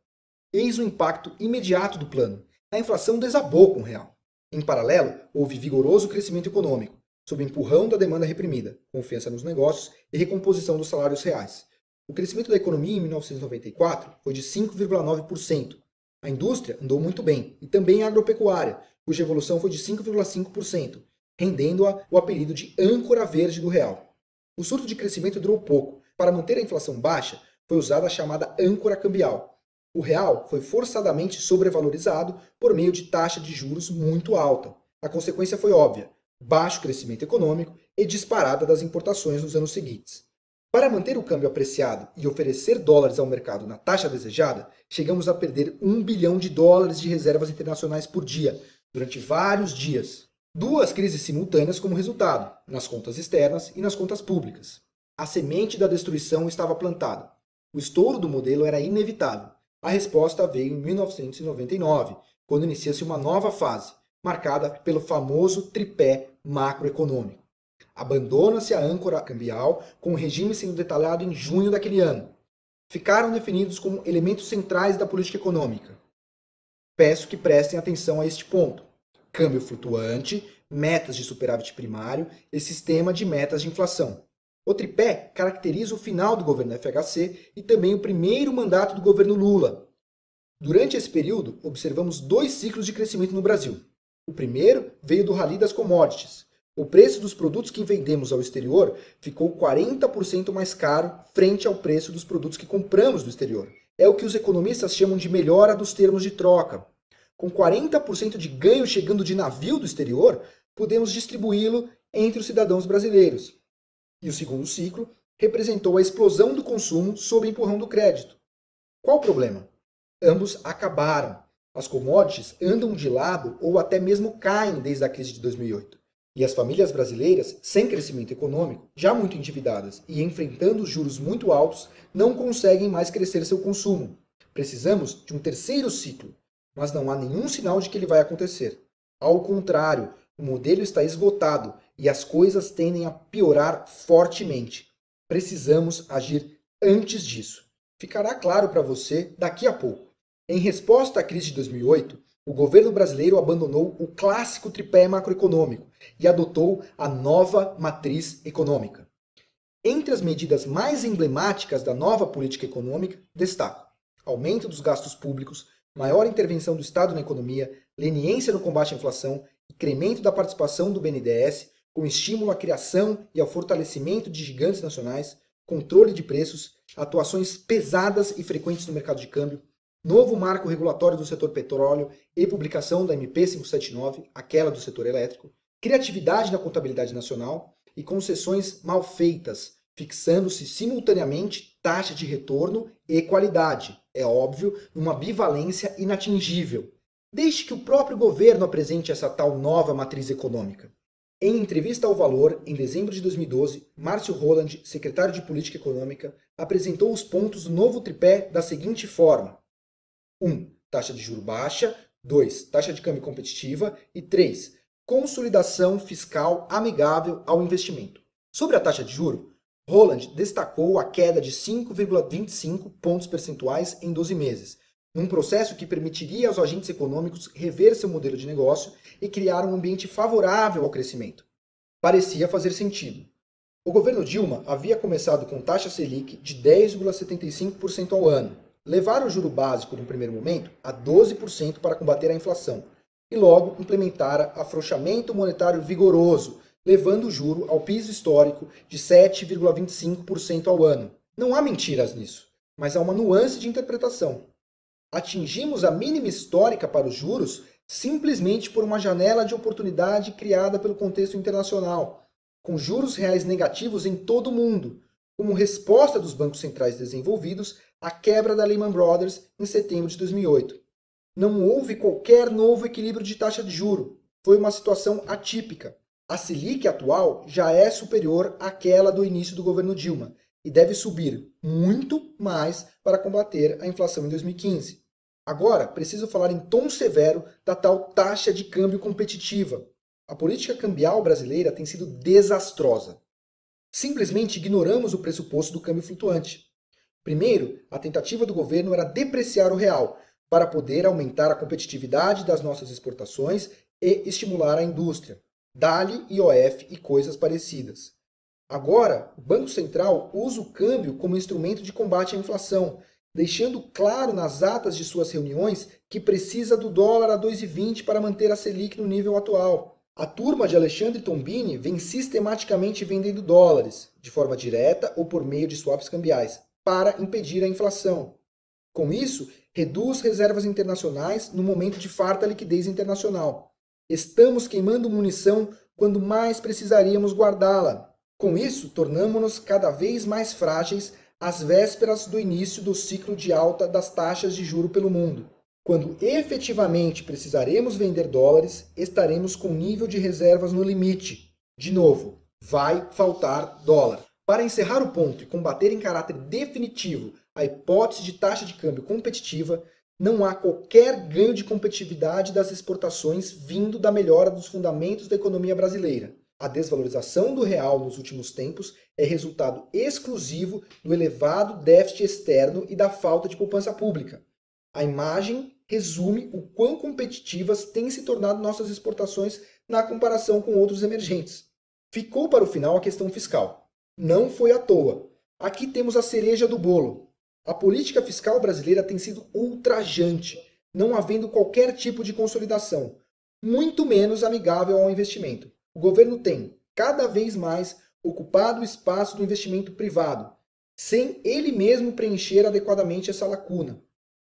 Eis o impacto imediato do plano. A inflação desabou com o real. Em paralelo, houve vigoroso crescimento econômico, sob empurrão da demanda reprimida, confiança nos negócios e recomposição dos salários reais. O crescimento da economia em 1994 foi de 5,9%. A indústria andou muito bem, e também a agropecuária, cuja evolução foi de 5,5%, rendendo-a o apelido de âncora verde do real. O surto de crescimento durou pouco. Para manter a inflação baixa, foi usada a chamada âncora cambial. O real foi forçadamente sobrevalorizado por meio de taxa de juros muito alta. A consequência foi óbvia: baixo crescimento econômico e disparada das importações nos anos seguintes. Para manter o câmbio apreciado e oferecer dólares ao mercado na taxa desejada, chegamos a perder $1 bilhão de reservas internacionais por dia, durante vários dias. 2 crises simultâneas como resultado, nas contas externas e nas contas públicas. A semente da destruição estava plantada. O estouro do modelo era inevitável. A resposta veio em 1999, quando inicia-se uma nova fase, marcada pelo famoso tripé macroeconômico. Abandona-se a âncora cambial, com o regime sendo detalhado em junho daquele ano. Ficaram definidos como elementos centrais da política econômica. Peço que prestem atenção a este ponto: câmbio flutuante, metas de superávit primário e sistema de metas de inflação. O tripé caracteriza o final do governo FHC e também o primeiro mandato do governo Lula. Durante esse período, observamos 2 ciclos de crescimento no Brasil. O primeiro veio do rally das commodities. O preço dos produtos que vendemos ao exterior ficou 40% mais caro frente ao preço dos produtos que compramos do exterior. É o que os economistas chamam de melhora dos termos de troca. Com 40% de ganho chegando de navio do exterior, podemos distribuí-lo entre os cidadãos brasileiros. E o segundo ciclo representou a explosão do consumo sob empurrão do crédito. Qual o problema? Ambos acabaram. As commodities andam de lado ou até mesmo caem desde a crise de 2008. E as famílias brasileiras, sem crescimento econômico, já muito endividadas e enfrentando juros muito altos, não conseguem mais crescer seu consumo. Precisamos de um terceiro ciclo, mas não há nenhum sinal de que ele vai acontecer. Ao contrário, o modelo está esgotado e as coisas tendem a piorar fortemente. Precisamos agir antes disso. Ficará claro para você daqui a pouco. Em resposta à crise de 2008, o governo brasileiro abandonou o clássico tripé macroeconômico e adotou a nova matriz econômica. Entre as medidas mais emblemáticas da nova política econômica, destaco aumento dos gastos públicos, maior intervenção do Estado na economia, leniência no combate à inflação, incremento da participação do BNDES, com estímulo à criação e ao fortalecimento de gigantes nacionais, controle de preços, atuações pesadas e frequentes no mercado de câmbio, novo marco regulatório do setor petróleo e publicação da MP 579, aquela do setor elétrico, criatividade na contabilidade nacional e concessões mal feitas, fixando-se simultaneamente taxa de retorno e qualidade, é óbvio, numa bivalência inatingível. Deixe que o próprio governo apresente essa tal nova matriz econômica. Em entrevista ao Valor, em dezembro de 2012, Márcio Roland, secretário de Política Econômica, apresentou os pontos do novo tripé da seguinte forma: 1. Taxa de juro baixa. 2. Taxa de câmbio competitiva. E 3. Consolidação fiscal amigável ao investimento. Sobre a taxa de juro, Roland destacou a queda de 5,25 pontos percentuais em 12 meses, num processo que permitiria aos agentes econômicos rever seu modelo de negócio e criar um ambiente favorável ao crescimento. Parecia fazer sentido. O governo Dilma havia começado com taxa Selic de 10,75% ao ano. levar o juro básico no primeiro momento a 12% para combater a inflação e logo implementar afrouxamento monetário vigoroso, levando o juro ao piso histórico de 7,25% ao ano. Não há mentiras nisso, mas há uma nuance de interpretação. Atingimos a mínima histórica para os juros simplesmente por uma janela de oportunidade criada pelo contexto internacional, com juros reais negativos em todo o mundo, como resposta dos bancos centrais desenvolvidos à quebra da Lehman Brothers em setembro de 2008. Não houve qualquer novo equilíbrio de taxa de juro. Foi uma situação atípica. A Selic atual já é superior àquela do início do governo Dilma e deve subir muito mais para combater a inflação em 2015. Agora, preciso falar em tom severo da tal taxa de câmbio competitiva. A política cambial brasileira tem sido desastrosa. Simplesmente ignoramos o pressuposto do câmbio flutuante. Primeiro, a tentativa do governo era depreciar o real, para poder aumentar a competitividade das nossas exportações e estimular a indústria. DALI, IOF e coisas parecidas. Agora, o Banco Central usa o câmbio como instrumento de combate à inflação, deixando claro nas atas de suas reuniões que precisa do dólar a 2,20 para manter a Selic no nível atual. A turma de Alexandre Tombini vem sistematicamente vendendo dólares, de forma direta ou por meio de swaps cambiais, para impedir a inflação. Com isso, reduz reservas internacionais no momento de farta liquidez internacional. Estamos queimando munição quando mais precisaríamos guardá-la. Com isso, tornamo-nos cada vez mais frágeis às vésperas do início do ciclo de alta das taxas de juro pelo mundo. Quando efetivamente precisaremos vender dólares, estaremos com nível de reservas no limite. De novo, vai faltar dólar. Para encerrar o ponto e combater em caráter definitivo a hipótese de taxa de câmbio competitiva, não há qualquer ganho de competitividade das exportações vindo da melhora dos fundamentos da economia brasileira. A desvalorização do real nos últimos tempos é resultado exclusivo do elevado déficit externo e da falta de poupança pública. A imagem resume o quão competitivas têm se tornado nossas exportações na comparação com outros emergentes. Ficou para o final a questão fiscal. Não foi à toa. Aqui temos a cereja do bolo. A política fiscal brasileira tem sido ultrajante, não havendo qualquer tipo de consolidação, muito menos amigável ao investimento. O governo tem, cada vez mais, ocupado o espaço do investimento privado, sem ele mesmo preencher adequadamente essa lacuna.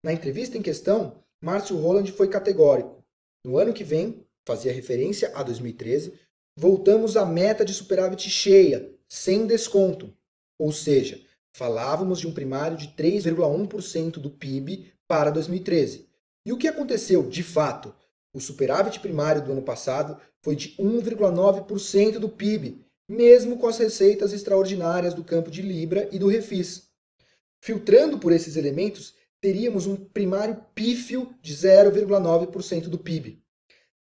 Na entrevista em questão, Márcio Holland foi categórico. No ano que vem, fazia referência a 2013, voltamos à meta de superávit cheia, sem desconto. Ou seja, falávamos de um primário de 3,1% do PIB para 2013. E o que aconteceu de fato? O superávit primário do ano passado foi de 1,9% do PIB, mesmo com as receitas extraordinárias do campo de Libra e do Refis. Filtrando por esses elementos, teríamos um primário pífio de 0,9% do PIB.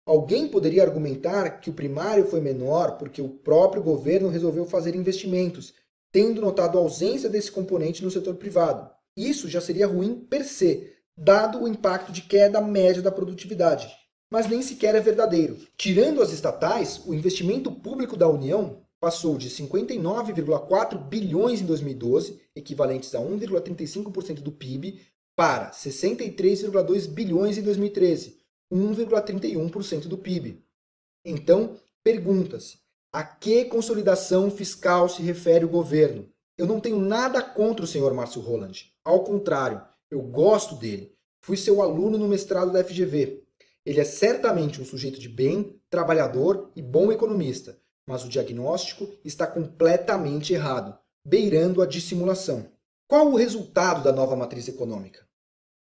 Alguém poderia argumentar que o primário foi menor porque o próprio governo resolveu fazer investimentos, tendo notado a ausência desse componente no setor privado. Isso já seria ruim per se, dado o impacto de queda média da produtividade. Mas nem sequer é verdadeiro. Tirando as estatais, o investimento público da União passou de 59,4 bilhões em 2012, equivalentes a 1,35% do PIB, para 63,2 bilhões em 2013, 1,31% do PIB. Então, pergunta-se, a que consolidação fiscal se refere o governo? Eu não tenho nada contra o senhor Márcio Holland. Ao contrário, eu gosto dele. Fui seu aluno no mestrado da FGV. Ele é certamente um sujeito de bem, trabalhador e bom economista, mas o diagnóstico está completamente errado, beirando a dissimulação. Qual o resultado da nova matriz econômica?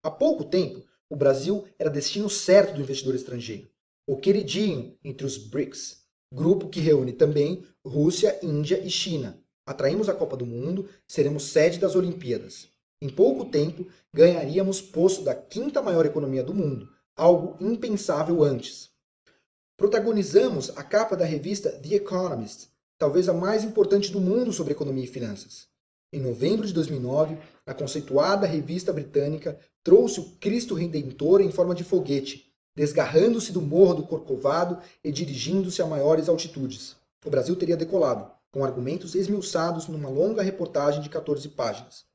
Há pouco tempo, o Brasil era destino certo do investidor estrangeiro, o queridinho entre os BRICS, grupo que reúne também Rússia, Índia e China. Atraímos a Copa do Mundo, seremos sede das Olimpíadas. Em pouco tempo, ganharíamos posto da quinta maior economia do mundo, algo impensável antes. Protagonizamos a capa da revista The Economist, talvez a mais importante do mundo sobre economia e finanças. Em novembro de 2009, a conceituada revista britânica trouxe o Cristo Redentor em forma de foguete, desgarrando-se do Morro do Corcovado e dirigindo-se a maiores altitudes. O Brasil teria decolado, com argumentos esmiuçados numa longa reportagem de 14 páginas.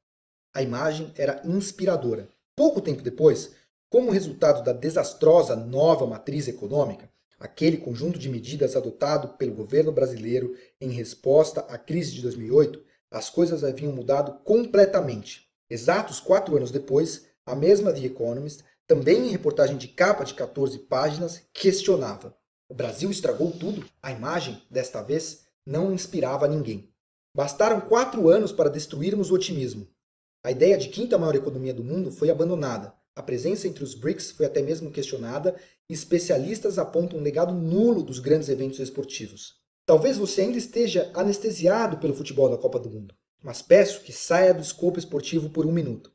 A imagem era inspiradora. Pouco tempo depois, como resultado da desastrosa nova matriz econômica, aquele conjunto de medidas adotado pelo governo brasileiro em resposta à crise de 2008, as coisas haviam mudado completamente. Exatos 4 anos depois, a mesma The Economist, também em reportagem de capa de 14 páginas, questionava: o Brasil estragou tudo? A imagem, desta vez, não inspirava ninguém. Bastaram 4 anos para destruirmos o otimismo. A ideia de quinta maior economia do mundo foi abandonada. A presença entre os BRICS foi até mesmo questionada e especialistas apontam um legado nulo dos grandes eventos esportivos. Talvez você ainda esteja anestesiado pelo futebol da Copa do Mundo, mas peço que saia do escopo esportivo por 1 minuto.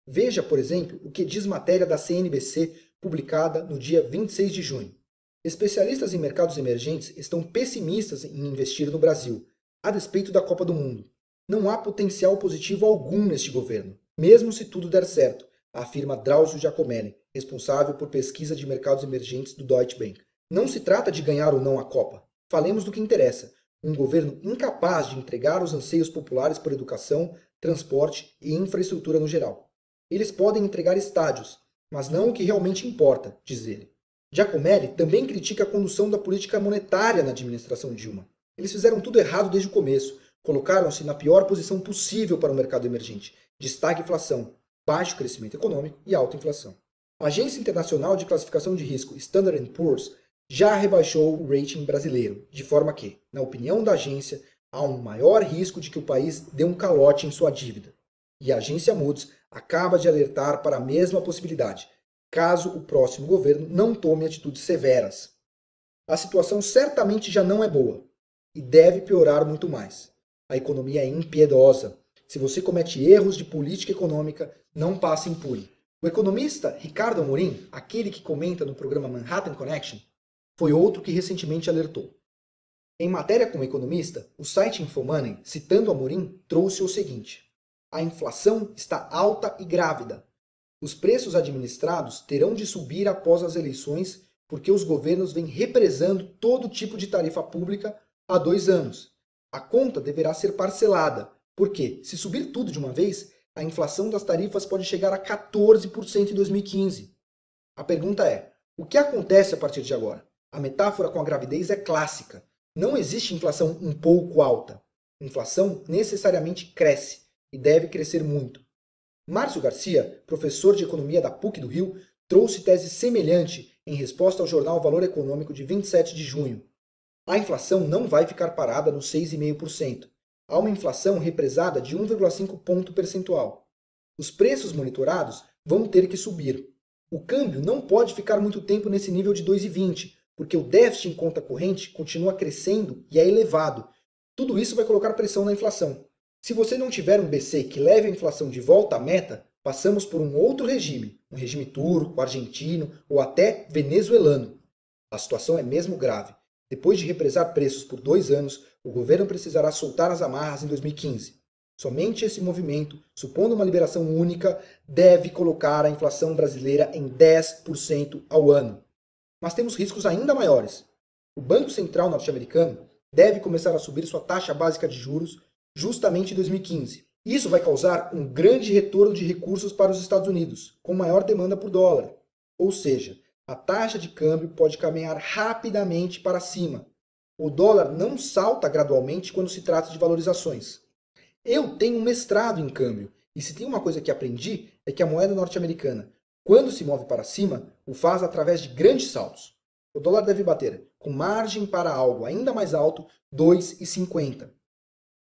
Veja, por exemplo, o que diz matéria da CNBC publicada no dia 26 de junho. Especialistas em mercados emergentes estão pessimistas em investir no Brasil, a despeito da Copa do Mundo. Não há potencial positivo algum neste governo, mesmo se tudo der certo, afirma Drauzio Giacomelli, responsável por pesquisa de mercados emergentes do Deutsche Bank. Não se trata de ganhar ou não a Copa. Falemos do que interessa. Um governo incapaz de entregar os anseios populares por educação, transporte e infraestrutura no geral. Eles podem entregar estádios, mas não o que realmente importa, diz ele. Giacomelli também critica a condução da política monetária na administração Dilma. Eles fizeram tudo errado desde o começo. Colocaram-se na pior posição possível para o mercado emergente, de estagflação, baixo crescimento econômico e alta inflação. A Agência Internacional de Classificação de Risco Standard & Poor's já rebaixou o rating brasileiro, de forma que, na opinião da agência, há um maior risco de que o país dê um calote em sua dívida. E a agência Moody's acaba de alertar para a mesma possibilidade, caso o próximo governo não tome atitudes severas. A situação certamente já não é boa, e deve piorar muito mais. A economia é impiedosa. Se você comete erros de política econômica, não passe impune. O economista Ricardo Amorim, aquele que comenta no programa Manhattan Connection, foi outro que recentemente alertou. Em matéria com o economista, o site Infomoney, citando Amorim, trouxe o seguinte: a inflação está alta e grávida. Os preços administrados terão de subir após as eleições porque os governos vêm represando todo tipo de tarifa pública há 2 anos. A conta deverá ser parcelada, porque, se subir tudo de uma vez, a inflação das tarifas pode chegar a 14% em 2015. A pergunta é: o que acontece a partir de agora? A metáfora com a gravidez é clássica. Não existe inflação um pouco alta. Inflação necessariamente cresce, e deve crescer muito. Márcio Garcia, professor de economia da PUC do Rio, trouxe tese semelhante em resposta ao jornal Valor Econômico de 27 de junho. A inflação não vai ficar parada nos 6,5%. Há uma inflação represada de 1,5 ponto percentual. Os preços monitorados vão ter que subir. O câmbio não pode ficar muito tempo nesse nível de 2,20, porque o déficit em conta corrente continua crescendo e é elevado. Tudo isso vai colocar pressão na inflação. Se você não tiver um BC que leve a inflação de volta à meta, passamos por um outro regime, um regime turco, argentino ou até venezuelano. A situação é mesmo grave. Depois de represar preços por 2 anos, o governo precisará soltar as amarras em 2015. Somente esse movimento, supondo uma liberação única, deve colocar a inflação brasileira em 10% ao ano. Mas temos riscos ainda maiores. O Banco Central norte-americano deve começar a subir sua taxa básica de juros justamente em 2015. Isso vai causar um grande retorno de recursos para os Estados Unidos, com maior demanda por dólar. Ou seja, a taxa de câmbio pode caminhar rapidamente para cima. O dólar não salta gradualmente quando se trata de valorizações. Eu tenho um mestrado em câmbio, e se tem uma coisa que aprendi é que a moeda norte-americana, quando se move para cima, o faz através de grandes saltos. O dólar deve bater, com margem para algo ainda mais alto, 2,50.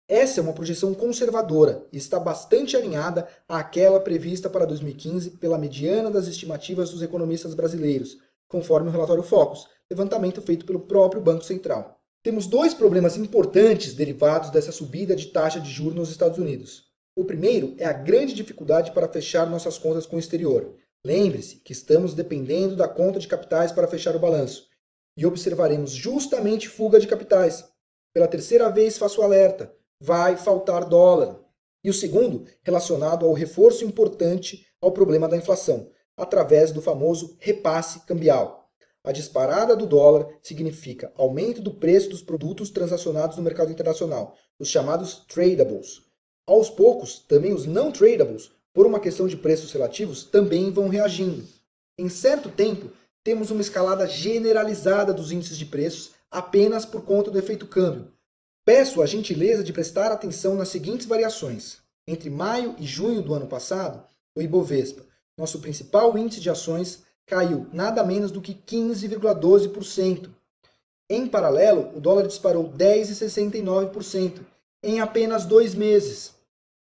Essa é uma projeção conservadora e está bastante alinhada àquela prevista para 2015 pela mediana das estimativas dos economistas brasileiros, conforme o relatório Focus, levantamento feito pelo próprio Banco Central. Temos 2 problemas importantes derivados dessa subida de taxa de juros nos Estados Unidos. O primeiro é a grande dificuldade para fechar nossas contas com o exterior. Lembre-se que estamos dependendo da conta de capitais para fechar o balanço. E observaremos justamente fuga de capitais. Pela 3ª vez faço alerta. Vai faltar dólar. E o segundo, relacionado ao reforço importante ao problema da inflação, através do famoso repasse cambial. A disparada do dólar significa aumento do preço dos produtos transacionados no mercado internacional, os chamados tradables. Aos poucos, também os não tradables por uma questão de preços relativos, também vão reagindo. Em certo tempo, temos uma escalada generalizada dos índices de preços apenas por conta do efeito câmbio. Peço a gentileza de prestar atenção nas seguintes variações. Entre maio e junho do ano passado, o Ibovespa, nosso principal índice de ações, caiu nada menos do que 15,12%. Em paralelo, o dólar disparou 10,69% em apenas 2 meses.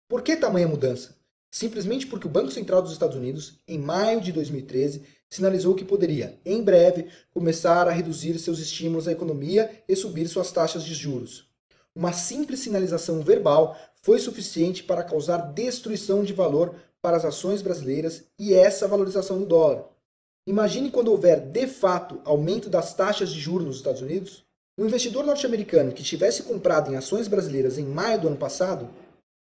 Por que tamanha mudança? Simplesmente porque o Banco Central dos Estados Unidos, em maio de 2013, sinalizou que poderia, em breve, começar a reduzir seus estímulos à economia e subir suas taxas de juros. Uma simples sinalização verbal foi suficiente para causar destruição de valor para as ações brasileiras e essa valorização do dólar. Imagine quando houver, de fato, aumento das taxas de juros nos Estados Unidos. O investidor norte-americano que tivesse comprado em ações brasileiras em maio do ano passado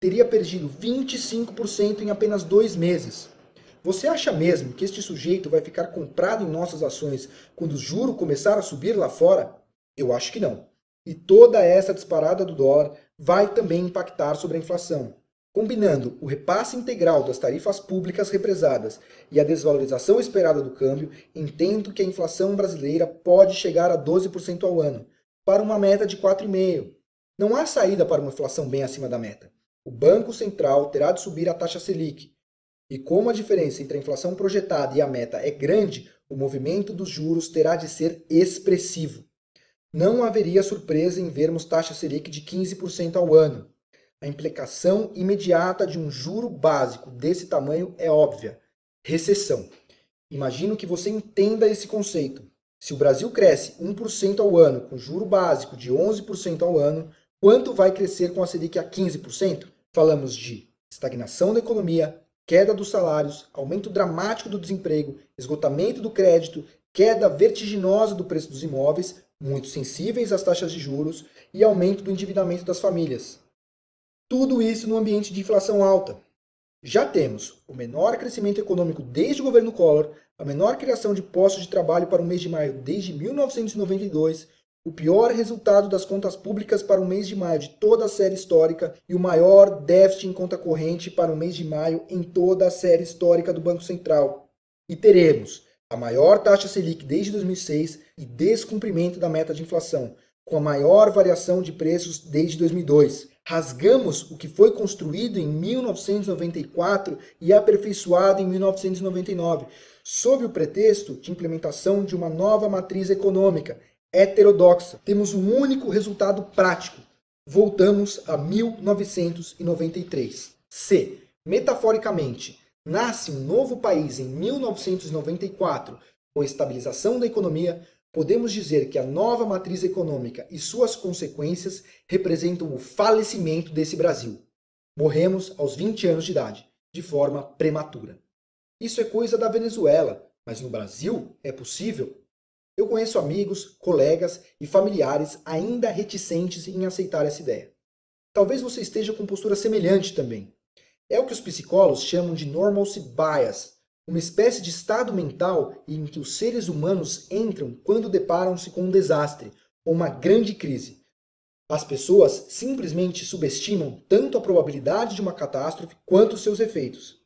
teria perdido 25% em apenas 2 meses. Você acha mesmo que este sujeito vai ficar comprado em nossas ações quando o juro começar a subir lá fora? Eu acho que não. E toda essa disparada do dólar vai também impactar sobre a inflação. Combinando o repasse integral das tarifas públicas represadas e a desvalorização esperada do câmbio, entendo que a inflação brasileira pode chegar a 12% ao ano, para uma meta de 4,5%. Não há saída para uma inflação bem acima da meta. O Banco Central terá de subir a taxa Selic. E como a diferença entre a inflação projetada e a meta é grande, o movimento dos juros terá de ser expressivo. Não haveria surpresa em vermos taxa Selic de 15% ao ano. A implicação imediata de um juro básico desse tamanho é óbvia: recessão. Imagino que você entenda esse conceito. Se o Brasil cresce 1% ao ano com juro básico de 11% ao ano, quanto vai crescer com a Selic a 15%? Falamos de estagnação da economia, queda dos salários, aumento dramático do desemprego, esgotamento do crédito, queda vertiginosa do preço dos imóveis, muito sensíveis às taxas de juros, e aumento do endividamento das famílias. Tudo isso no ambiente de inflação alta. Já temos o menor crescimento econômico desde o governo Collor, a menor criação de postos de trabalho para o mês de maio desde 1992, o pior resultado das contas públicas para o mês de maio de toda a série histórica e o maior déficit em conta corrente para o mês de maio em toda a série histórica do Banco Central. E teremos a maior taxa Selic desde 2006 e descumprimento da meta de inflação, com a maior variação de preços desde 2002. Rasgamos o que foi construído em 1994 e aperfeiçoado em 1999, sob o pretexto de implementação de uma nova matriz econômica, heterodoxa. Temos um único resultado prático. Voltamos a 1993. Se, metaforicamente, nasce um novo país em 1994, com estabilização da economia, podemos dizer que a nova matriz econômica e suas consequências representam o falecimento desse Brasil. Morremos aos 20 anos de idade, de forma prematura. Isso é coisa da Venezuela, mas no Brasil é possível? Eu conheço amigos, colegas e familiares ainda reticentes em aceitar essa ideia. Talvez você esteja com postura semelhante também. É o que os psicólogos chamam de normalcy bias, uma espécie de estado mental em que os seres humanos entram quando deparam-se com um desastre ou uma grande crise. As pessoas simplesmente subestimam tanto a probabilidade de uma catástrofe quanto os seus efeitos.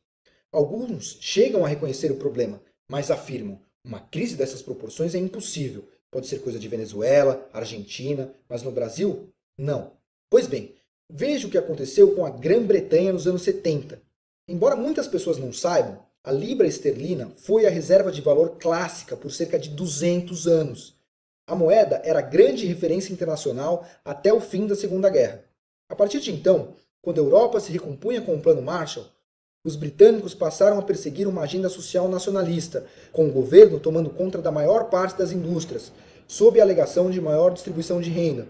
Alguns chegam a reconhecer o problema, mas afirmam: uma crise dessas proporções é impossível. Pode ser coisa de Venezuela, Argentina, mas no Brasil, não. Pois bem, veja o que aconteceu com a Grã-Bretanha nos anos 70. Embora muitas pessoas não saibam, a libra esterlina foi a reserva de valor clássica por cerca de 200 anos. A moeda era a grande referência internacional até o fim da Segunda Guerra. A partir de então, quando a Europa se recompunha com o Plano Marshall, os britânicos passaram a perseguir uma agenda social nacionalista, com o governo tomando conta da maior parte das indústrias, sob a alegação de maior distribuição de renda.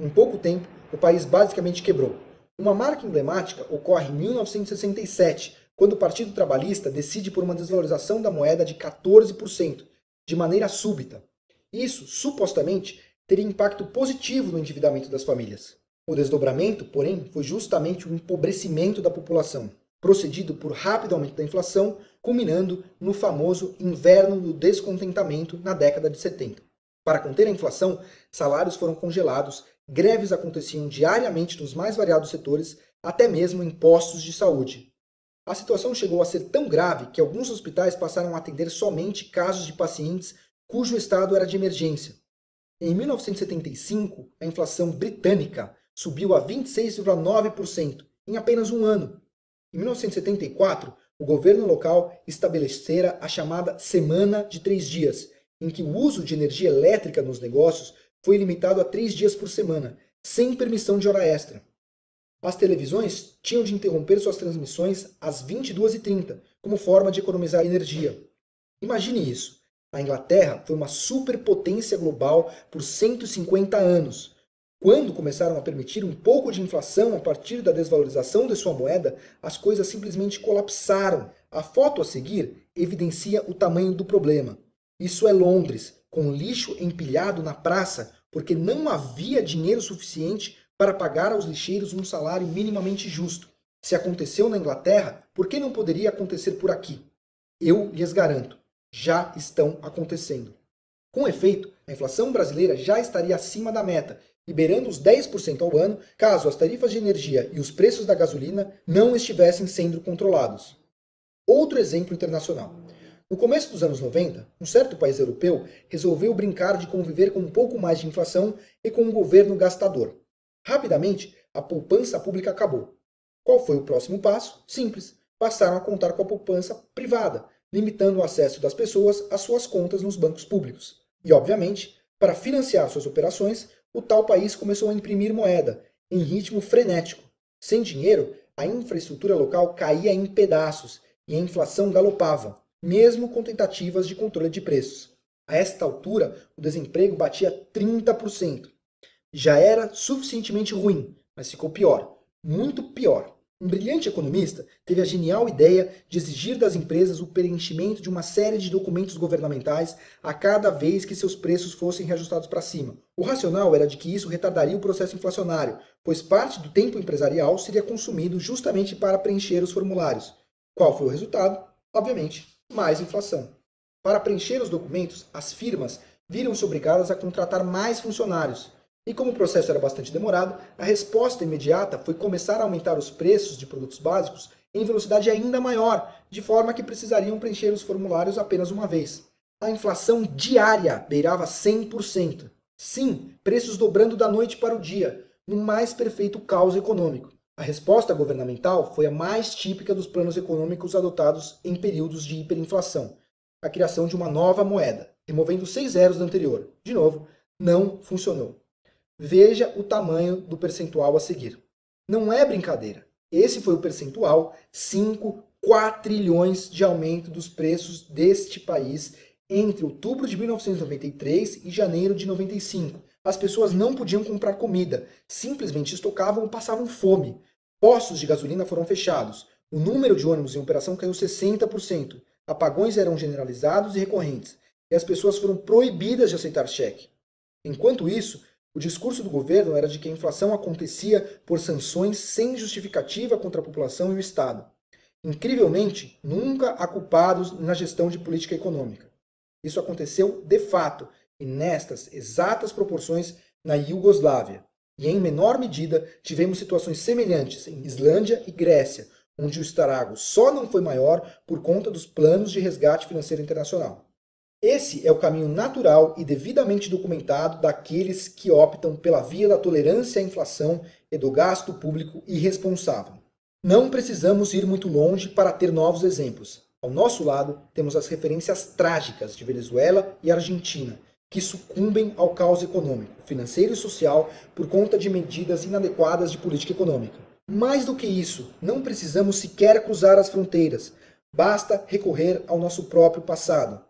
Em pouco tempo, o país basicamente quebrou. Uma marca emblemática ocorre em 1967, quando o Partido Trabalhista decide por uma desvalorização da moeda de 14%, de maneira súbita. Isso, supostamente, teria impacto positivo no endividamento das famílias. O desdobramento, porém, foi justamente o empobrecimento da população, procedido por rápido aumento da inflação, culminando no famoso inverno do descontentamento na década de 70. Para conter a inflação, salários foram congelados, greves aconteciam diariamente nos mais variados setores, até mesmo em postos de saúde. A situação chegou a ser tão grave que alguns hospitais passaram a atender somente casos de pacientes cujo estado era de emergência. Em 1975, a inflação britânica subiu a 26,9% em apenas um ano. Em 1974, o governo local estabelecera a chamada Semana de 3 Dias, em que o uso de energia elétrica nos negócios foi limitado a 3 dias por semana, sem permissão de hora extra. As televisões tinham de interromper suas transmissões às 22h30, como forma de economizar energia. Imagine isso. A Inglaterra foi uma superpotência global por 150 anos. Quando começaram a permitir um pouco de inflação a partir da desvalorização de sua moeda, as coisas simplesmente colapsaram. A foto a seguir evidencia o tamanho do problema. Isso é Londres, com lixo empilhado na praça porque não havia dinheiro suficiente para pagar aos lixeiros um salário minimamente justo. Se aconteceu na Inglaterra, por que não poderia acontecer por aqui? Eu lhes garanto, já estão acontecendo. Com efeito, a inflação brasileira já estaria acima da meta, liberando os 10% ao ano, caso as tarifas de energia e os preços da gasolina não estivessem sendo controlados. Outro exemplo internacional. No começo dos anos 90, um certo país europeu resolveu brincar de conviver com um pouco mais de inflação e com um governo gastador. Rapidamente, a poupança pública acabou. Qual foi o próximo passo? Simples. Passaram a contar com a poupança privada, limitando o acesso das pessoas às suas contas nos bancos públicos. E, obviamente, para financiar suas operações, o tal país começou a imprimir moeda, em ritmo frenético. Sem dinheiro, a infraestrutura local caía em pedaços e a inflação galopava, mesmo com tentativas de controle de preços. A esta altura, o desemprego batia 30%. Já era suficientemente ruim, mas ficou pior, muito pior. Um brilhante economista teve a genial ideia de exigir das empresas o preenchimento de uma série de documentos governamentais a cada vez que seus preços fossem reajustados para cima. O racional era de que isso retardaria o processo inflacionário, pois parte do tempo empresarial seria consumido justamente para preencher os formulários. Qual foi o resultado? Obviamente, mais inflação. Para preencher os documentos, as firmas viram-se obrigadas a contratar mais funcionários. E como o processo era bastante demorado, a resposta imediata foi começar a aumentar os preços de produtos básicos em velocidade ainda maior, de forma que precisariam preencher os formulários apenas uma vez. A inflação diária beirava 100%. Sim, preços dobrando da noite para o dia, no mais perfeito caos econômico. A resposta governamental foi a mais típica dos planos econômicos adotados em períodos de hiperinflação: a criação de uma nova moeda, removendo 6 zeros da anterior. De novo, não funcionou. Veja o tamanho do percentual a seguir. Não é brincadeira. Esse foi o percentual: 5 quatrilhões de aumento dos preços deste país entre outubro de 1993 e janeiro de 95. As pessoas não podiam comprar comida, simplesmente estocavam ou passavam fome. Postos de gasolina foram fechados. O número de ônibus em operação caiu 60%. Apagões eram generalizados e recorrentes. E as pessoas foram proibidas de aceitar cheque. Enquanto isso, o discurso do governo era de que a inflação acontecia por sanções sem justificativa contra a população e o Estado. Incrivelmente, nunca há culpados na gestão de política econômica. Isso aconteceu de fato, e nestas exatas proporções na Iugoslávia. E em menor medida, tivemos situações semelhantes em Islândia e Grécia, onde o estrago só não foi maior por conta dos planos de resgate financeiro internacional. Esse é o caminho natural e devidamente documentado daqueles que optam pela via da tolerância à inflação e do gasto público irresponsável. Não precisamos ir muito longe para ter novos exemplos. Ao nosso lado, temos as referências trágicas de Venezuela e Argentina, que sucumbem ao caos econômico, financeiro e social por conta de medidas inadequadas de política econômica. Mais do que isso, não precisamos sequer cruzar as fronteiras. Basta recorrer ao nosso próprio passado.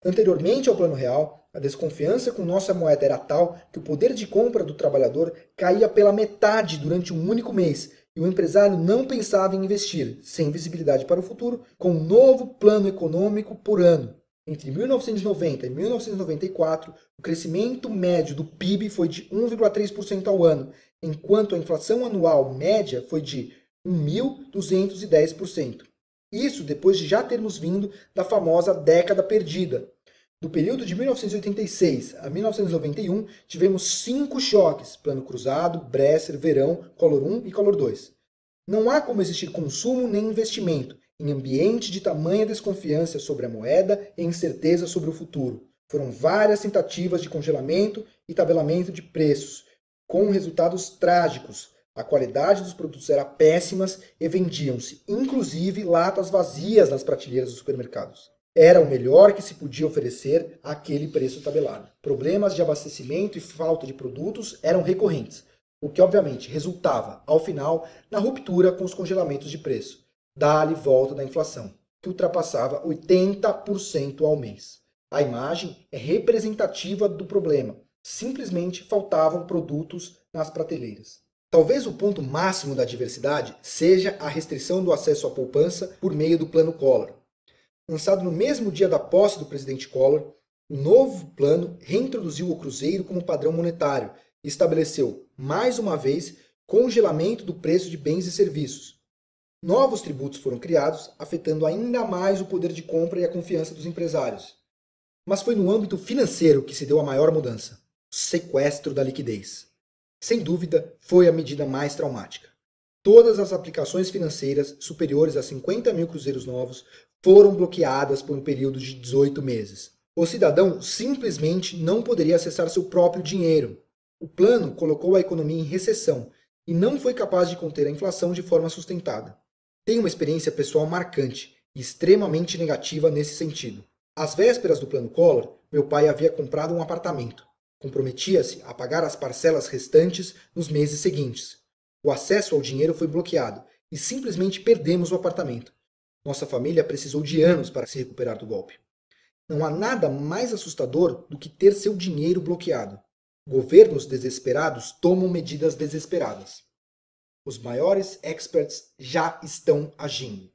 Anteriormente ao Plano Real, a desconfiança com nossa moeda era tal que o poder de compra do trabalhador caía pela metade durante um único mês e o empresário não pensava em investir, sem visibilidade para o futuro, com um novo plano econômico por ano. Entre 1990 e 1994, o crescimento médio do PIB foi de 1,3% ao ano, enquanto a inflação anual média foi de 1.210%. Isso depois de já termos vindo da famosa década perdida. Do período de 1986 a 1991, tivemos 5 choques: Plano Cruzado, Bresser, Verão, Collor I e Collor II. Não há como existir consumo nem investimento em ambiente de tamanha desconfiança sobre a moeda e incerteza sobre o futuro. Foram várias tentativas de congelamento e tabelamento de preços, com resultados trágicos. A qualidade dos produtos era péssima e vendiam-se, inclusive, latas vazias nas prateleiras dos supermercados. Era o melhor que se podia oferecer àquele preço tabelado. Problemas de abastecimento e falta de produtos eram recorrentes, o que obviamente resultava, ao final, na ruptura com os congelamentos de preço. Dá-lhe volta da inflação, que ultrapassava 80% ao mês. A imagem é representativa do problema. Simplesmente faltavam produtos nas prateleiras. Talvez o ponto máximo da diversidade seja a restrição do acesso à poupança por meio do Plano Collor. Lançado no mesmo dia da posse do presidente Collor, o novo plano reintroduziu o cruzeiro como padrão monetário e estabeleceu, mais uma vez, congelamento do preço de bens e serviços. Novos tributos foram criados, afetando ainda mais o poder de compra e a confiança dos empresários. Mas foi no âmbito financeiro que se deu a maior mudança: o sequestro da liquidez. Sem dúvida, foi a medida mais traumática. Todas as aplicações financeiras superiores a 50 mil cruzeiros novos foram bloqueadas por um período de 18 meses. O cidadão simplesmente não poderia acessar seu próprio dinheiro. O plano colocou a economia em recessão e não foi capaz de conter a inflação de forma sustentada. Tenho uma experiência pessoal marcante e extremamente negativa nesse sentido. Às vésperas do Plano Collor, meu pai havia comprado um apartamento. Comprometia-se a pagar as parcelas restantes nos meses seguintes. O acesso ao dinheiro foi bloqueado e simplesmente perdemos o apartamento. Nossa família precisou de anos para se recuperar do golpe. Não há nada mais assustador do que ter seu dinheiro bloqueado. Governos desesperados tomam medidas desesperadas. Os maiores experts já estão agindo.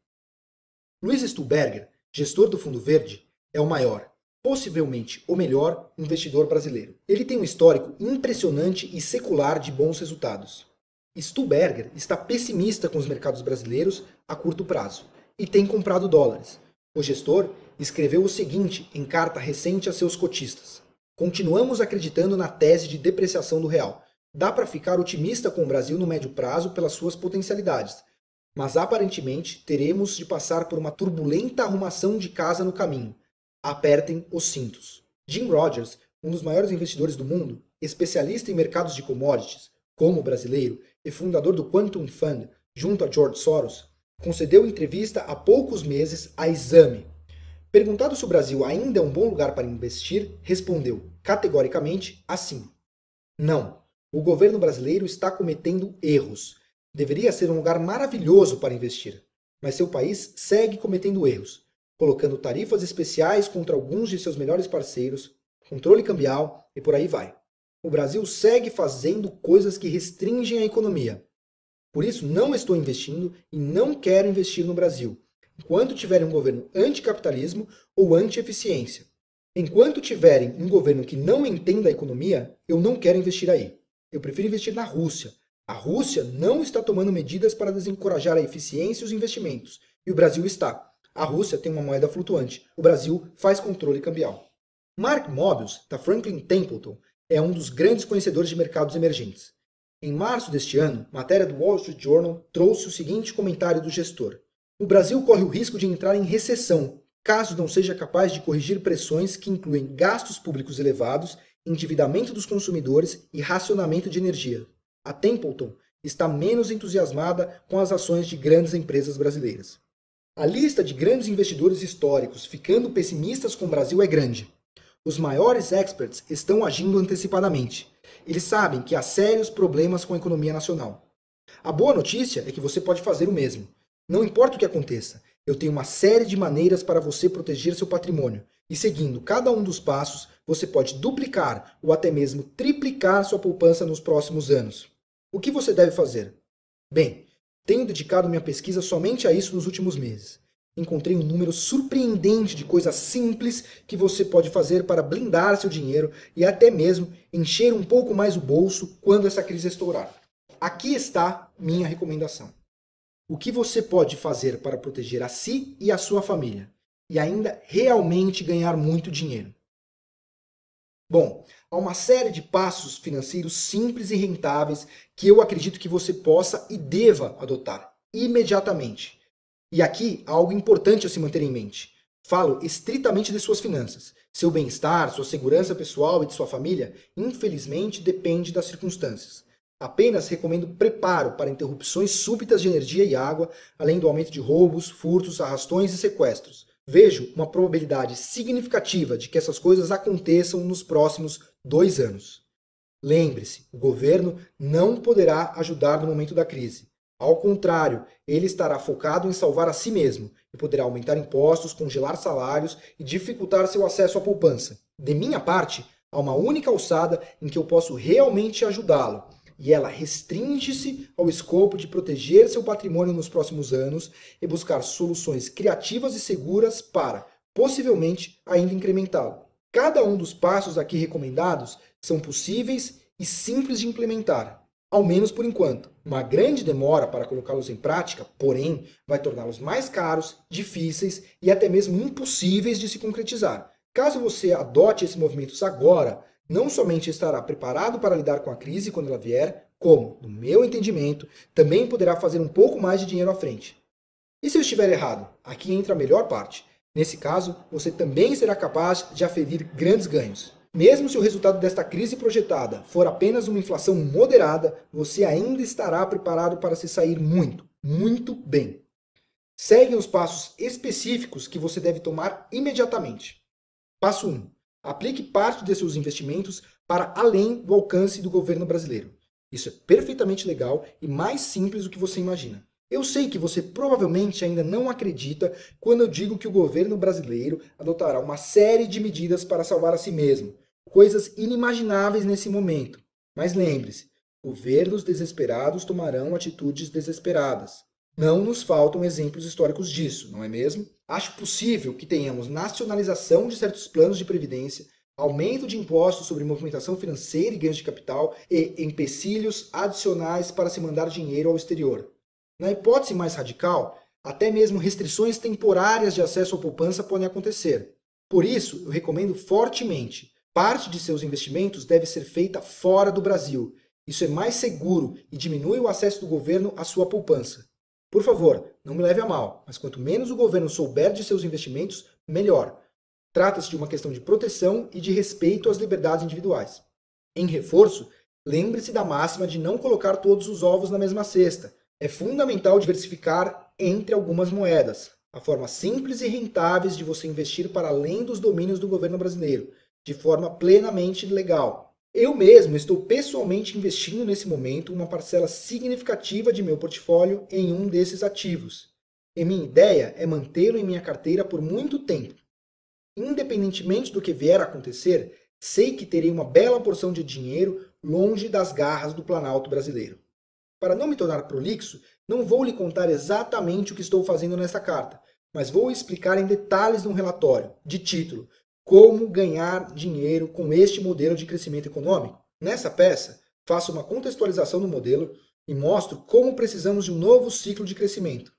Luiz Stuhlberger, gestor do Fundo Verde, é o maior, possivelmente o melhor investidor brasileiro. Ele tem um histórico impressionante e secular de bons resultados. Stuhlberger está pessimista com os mercados brasileiros a curto prazo e tem comprado dólares. O gestor escreveu o seguinte em carta recente a seus cotistas: continuamos acreditando na tese de depreciação do real. Dá para ficar otimista com o Brasil no médio prazo pelas suas potencialidades, mas aparentemente teremos de passar por uma turbulenta arrumação de casa no caminho. Apertem os cintos. Jim Rogers, um dos maiores investidores do mundo, especialista em mercados de commodities, como brasileiro, e fundador do Quantum Fund, junto a George Soros, concedeu entrevista há poucos meses à Exame. Perguntado se o Brasil ainda é um bom lugar para investir, respondeu categoricamente assim: não, o governo brasileiro está cometendo erros. Deveria ser um lugar maravilhoso para investir, mas seu país segue cometendo erros, colocando tarifas especiais contra alguns de seus melhores parceiros, controle cambial e por aí vai. O Brasil segue fazendo coisas que restringem a economia. Por isso, não estou investindo e não quero investir no Brasil, enquanto tiverem um governo anticapitalismo ou anti-eficiência. Enquanto tiverem um governo que não entenda a economia, eu não quero investir aí. Eu prefiro investir na Rússia. A Rússia não está tomando medidas para desencorajar a eficiência e os investimentos, e o Brasil está. A Rússia tem uma moeda flutuante. O Brasil faz controle cambial. Mark Mobius, da Franklin Templeton, é um dos grandes conhecedores de mercados emergentes. Em março deste ano, matéria do Wall Street Journal trouxe o seguinte comentário do gestor: o Brasil corre o risco de entrar em recessão, caso não seja capaz de corrigir pressões que incluem gastos públicos elevados, endividamento dos consumidores e racionamento de energia. A Templeton está menos entusiasmada com as ações de grandes empresas brasileiras. A lista de grandes investidores históricos ficando pessimistas com o Brasil é grande. Os maiores experts estão agindo antecipadamente. Eles sabem que há sérios problemas com a economia nacional. A boa notícia é que você pode fazer o mesmo. Não importa o que aconteça, eu tenho uma série de maneiras para você proteger seu patrimônio. E seguindo cada um dos passos, você pode duplicar ou até mesmo triplicar sua poupança nos próximos anos. O que você deve fazer? Bem, tenho dedicado minha pesquisa somente a isso nos últimos meses. Encontrei um número surpreendente de coisas simples que você pode fazer para blindar seu dinheiro e até mesmo encher um pouco mais o bolso quando essa crise estourar. Aqui está minha recomendação. O que você pode fazer para proteger a si e a sua família e ainda realmente ganhar muito dinheiro? Bom, há uma série de passos financeiros simples e rentáveis que eu acredito que você possa e deva adotar. imediatamente. E aqui há algo importante a se manter em mente. Falo estritamente de suas finanças. Seu bem-estar, sua segurança pessoal e de sua família, infelizmente, depende das circunstâncias. Apenas recomendo preparo para interrupções súbitas de energia e água, além do aumento de roubos, furtos, arrastões e sequestros. Vejo uma probabilidade significativa de que essas coisas aconteçam nos próximos 2 anos. Lembre-se, o governo não poderá ajudar no momento da crise. Ao contrário, ele estará focado em salvar a si mesmo e poderá aumentar impostos, congelar salários e dificultar seu acesso à poupança. De minha parte, há uma única alçada em que eu posso realmente ajudá-lo, e ela restringe-se ao escopo de proteger seu patrimônio nos próximos anos e buscar soluções criativas e seguras para, possivelmente, ainda incrementá-lo. Cada um dos passos aqui recomendados são possíveis e simples de implementar, ao menos por enquanto. Uma grande demora para colocá-los em prática, porém, vai torná-los mais caros, difíceis e até mesmo impossíveis de se concretizar. Caso você adote esses movimentos agora, não somente estará preparado para lidar com a crise quando ela vier, como, no meu entendimento, também poderá fazer um pouco mais de dinheiro à frente. E se eu estiver errado? Aqui entra a melhor parte. Nesse caso, você também será capaz de aferir grandes ganhos. Mesmo se o resultado desta crise projetada for apenas uma inflação moderada, você ainda estará preparado para se sair muito, muito bem. Seguem os passos específicos que você deve tomar imediatamente. Passo 1. Aplique parte de seus investimentos para além do alcance do governo brasileiro. Isso é perfeitamente legal e mais simples do que você imagina. Eu sei que você provavelmente ainda não acredita quando eu digo que o governo brasileiro adotará uma série de medidas para salvar a si mesmo. Coisas inimagináveis nesse momento. Mas lembre-se, governos desesperados tomarão atitudes desesperadas. Não nos faltam exemplos históricos disso, não é mesmo? Acho possível que tenhamos nacionalização de certos planos de previdência, aumento de impostos sobre movimentação financeira e ganhos de capital e empecilhos adicionais para se mandar dinheiro ao exterior. Na hipótese mais radical, até mesmo restrições temporárias de acesso à poupança podem acontecer. Por isso, eu recomendo fortemente, parte de seus investimentos deve ser feita fora do Brasil. Isso é mais seguro e diminui o acesso do governo à sua poupança. Por favor, não me leve a mal, mas quanto menos o governo souber de seus investimentos, melhor. Trata-se de uma questão de proteção e de respeito às liberdades individuais. Em reforço, lembre-se da máxima de não colocar todos os ovos na mesma cesta. É fundamental diversificar entre algumas moedas. Há formas simples e rentáveis de você investir para além dos domínios do governo brasileiro, de forma plenamente legal. Eu mesmo estou pessoalmente investindo nesse momento uma parcela significativa de meu portfólio em um desses ativos. E minha ideia é mantê-lo em minha carteira por muito tempo. Independentemente do que vier a acontecer, sei que terei uma bela porção de dinheiro longe das garras do Planalto brasileiro. Para não me tornar prolixo, não vou lhe contar exatamente o que estou fazendo nessa carta, mas vou explicar em detalhes num relatório, de título, Como ganhar dinheiro com este modelo de crescimento econômico. Nessa peça, faço uma contextualização do modelo e mostro como precisamos de um novo ciclo de crescimento.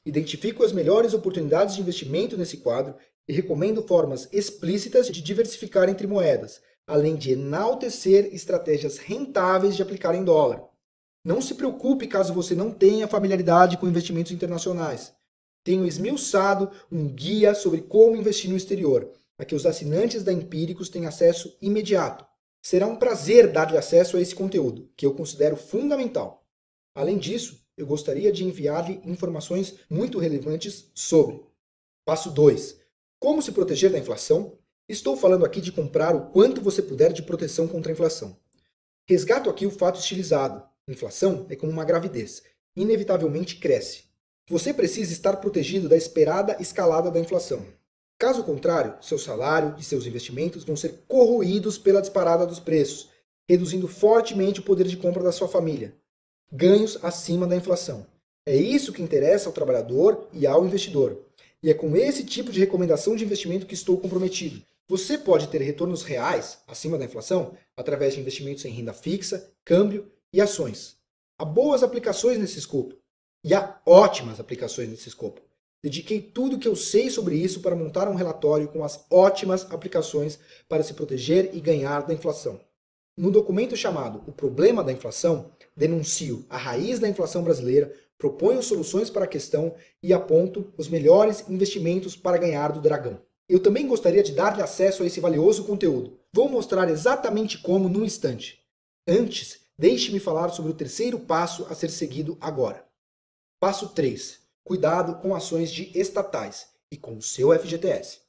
Identifico as melhores oportunidades de investimento nesse quadro e recomendo formas explícitas de diversificar entre moedas, além de enaltecer estratégias rentáveis de aplicar em dólar. Não se preocupe caso você não tenha familiaridade com investimentos internacionais. Tenho esmiuçado um guia sobre como investir no exterior, a que os assinantes da Empíricos têm acesso imediato. Será um prazer dar-lhe acesso a esse conteúdo, que eu considero fundamental. Além disso, eu gostaria de enviar-lhe informações muito relevantes sobre. Passo 2. Como se proteger da inflação? Estou falando aqui de comprar o quanto você puder de proteção contra a inflação. Resgato aqui o fato estilizado. Inflação é como uma gravidez. Inevitavelmente cresce. Você precisa estar protegido da esperada escalada da inflação. Caso contrário, seu salário e seus investimentos vão ser corroídos pela disparada dos preços, reduzindo fortemente o poder de compra da sua família. Ganhos acima da inflação. É isso que interessa ao trabalhador e ao investidor. E é com esse tipo de recomendação de investimento que estou comprometido. Você pode ter retornos reais, acima da inflação, através de investimentos em renda fixa, câmbio e ações. Há boas aplicações nesse escopo. E há ótimas aplicações nesse escopo. Dediquei tudo o que eu sei sobre isso para montar um relatório com as ótimas aplicações para se proteger e ganhar da inflação. No documento chamado O Problema da Inflação, denuncio a raiz da inflação brasileira, proponho soluções para a questão e aponto os melhores investimentos para ganhar do dragão. Eu também gostaria de dar-lhe acesso a esse valioso conteúdo. Vou mostrar exatamente como num instante. Antes, deixe-me falar sobre o terceiro passo a ser seguido agora. Passo 3. Cuidado com ações de estatais e com o seu FGTS.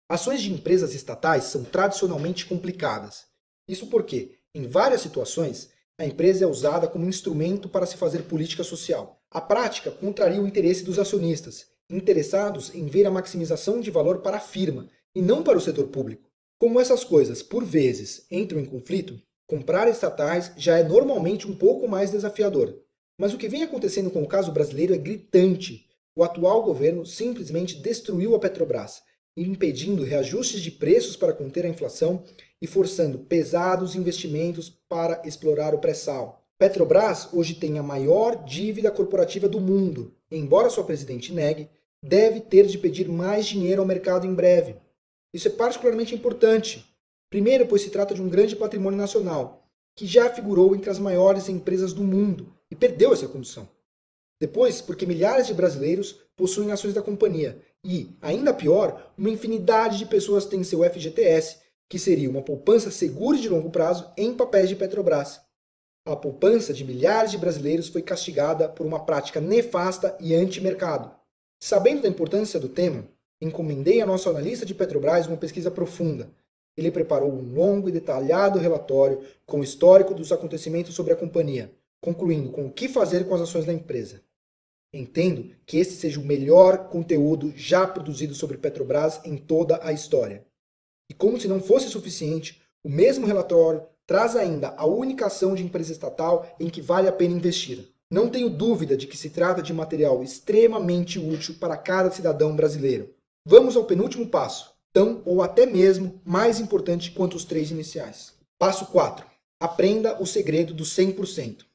Ações de empresas estatais são tradicionalmente complicadas. Isso porque, em várias situações, a empresa é usada como instrumento para se fazer política social. A prática contraria o interesse dos acionistas, interessados em ver a maximização de valor para a firma e não para o setor público. Como essas coisas, por vezes, entram em conflito, comprar estatais já é normalmente um pouco mais desafiador. Mas o que vem acontecendo com o caso brasileiro é gritante. O atual governo simplesmente destruiu a Petrobras, impedindo reajustes de preços para conter a inflação e forçando pesados investimentos para explorar o pré-sal. Petrobras hoje tem a maior dívida corporativa do mundo. Embora sua presidente negue, deve ter de pedir mais dinheiro ao mercado em breve. Isso é particularmente importante. Primeiro, pois se trata de um grande patrimônio nacional, que já figurou entre as maiores empresas do mundo e perdeu essa condição. Depois, porque milhares de brasileiros possuem ações da companhia e, ainda pior, uma infinidade de pessoas têm seu FGTS, que seria uma poupança segura e de longo prazo em papéis de Petrobras. A poupança de milhares de brasileiros foi castigada por uma prática nefasta e anti-mercado. Sabendo da importância do tema, encomendei a nosso analista de Petrobras uma pesquisa profunda. Ele preparou um longo e detalhado relatório com o histórico dos acontecimentos sobre a companhia, concluindo com o que fazer com as ações da empresa. Entendo que esse seja o melhor conteúdo já produzido sobre Petrobras em toda a história. E como se não fosse suficiente, o mesmo relatório traz ainda a única ação de empresa estatal em que vale a pena investir. Não tenho dúvida de que se trata de material extremamente útil para cada cidadão brasileiro. Vamos ao penúltimo passo, tão ou até mesmo mais importante quanto os 3 iniciais. Passo 4. Aprenda o segredo do 100%.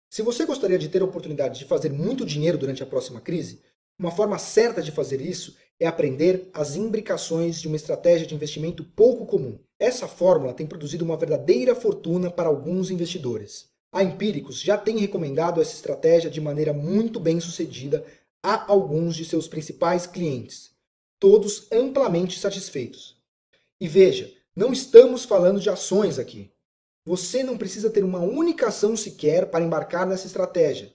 Se você gostaria de ter a oportunidade de fazer muito dinheiro durante a próxima crise, uma forma certa de fazer isso é aprender as imbricações de uma estratégia de investimento pouco comum. Essa fórmula tem produzido uma verdadeira fortuna para alguns investidores. A Empíricos já tem recomendado essa estratégia de maneira muito bem sucedida a alguns de seus principais clientes, todos amplamente satisfeitos. E veja, não estamos falando de ações aqui. Você não precisa ter uma única ação sequer para embarcar nessa estratégia.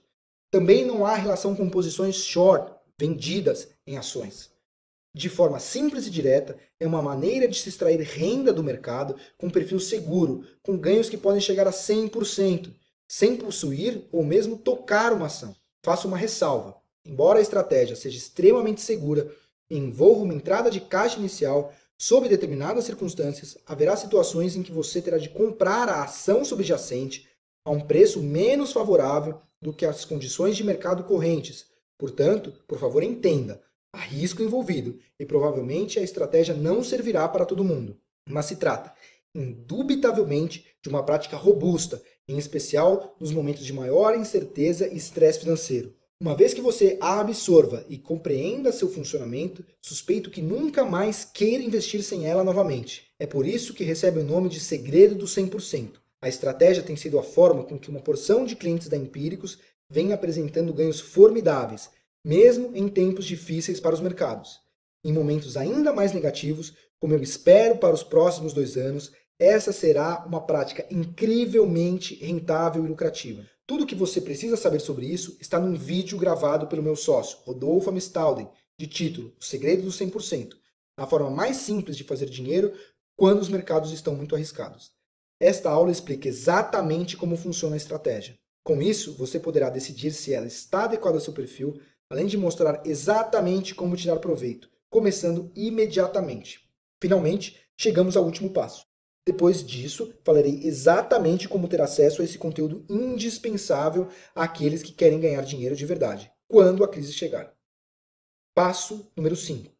Também não há relação com posições short, vendidas em ações. De forma simples e direta, é uma maneira de se extrair renda do mercado com perfil seguro, com ganhos que podem chegar a 100%, sem possuir ou mesmo tocar uma ação. Faço uma ressalva. Embora a estratégia seja extremamente segura e envolva uma entrada de caixa inicial, sob determinadas circunstâncias, haverá situações em que você terá de comprar a ação subjacente a um preço menos favorável do que as condições de mercado correntes. Portanto, por favor, entenda, há risco envolvido e provavelmente a estratégia não servirá para todo mundo. Mas se trata, indubitavelmente, de uma prática robusta, em especial nos momentos de maior incerteza e estresse financeiro. Uma vez que você a absorva e compreenda seu funcionamento, suspeito que nunca mais queira investir sem ela novamente. É por isso que recebe o nome de segredo do 100%. A estratégia tem sido a forma com que uma porção de clientes da Empíricos vem apresentando ganhos formidáveis, mesmo em tempos difíceis para os mercados. Em momentos ainda mais negativos, como eu espero para os próximos 2 anos, essa será uma prática incrivelmente rentável e lucrativa. Tudo o que você precisa saber sobre isso está num vídeo gravado pelo meu sócio, Rodolfo Amistalden, de título O Segredo do 100%, a forma mais simples de fazer dinheiro quando os mercados estão muito arriscados. Esta aula explica exatamente como funciona a estratégia. Com isso, você poderá decidir se ela está adequada ao seu perfil, além de mostrar exatamente como tirar proveito, começando imediatamente. Finalmente, chegamos ao último passo. Depois disso, falarei exatamente como ter acesso a esse conteúdo indispensável àqueles que querem ganhar dinheiro de verdade, quando a crise chegar. Passo número 5.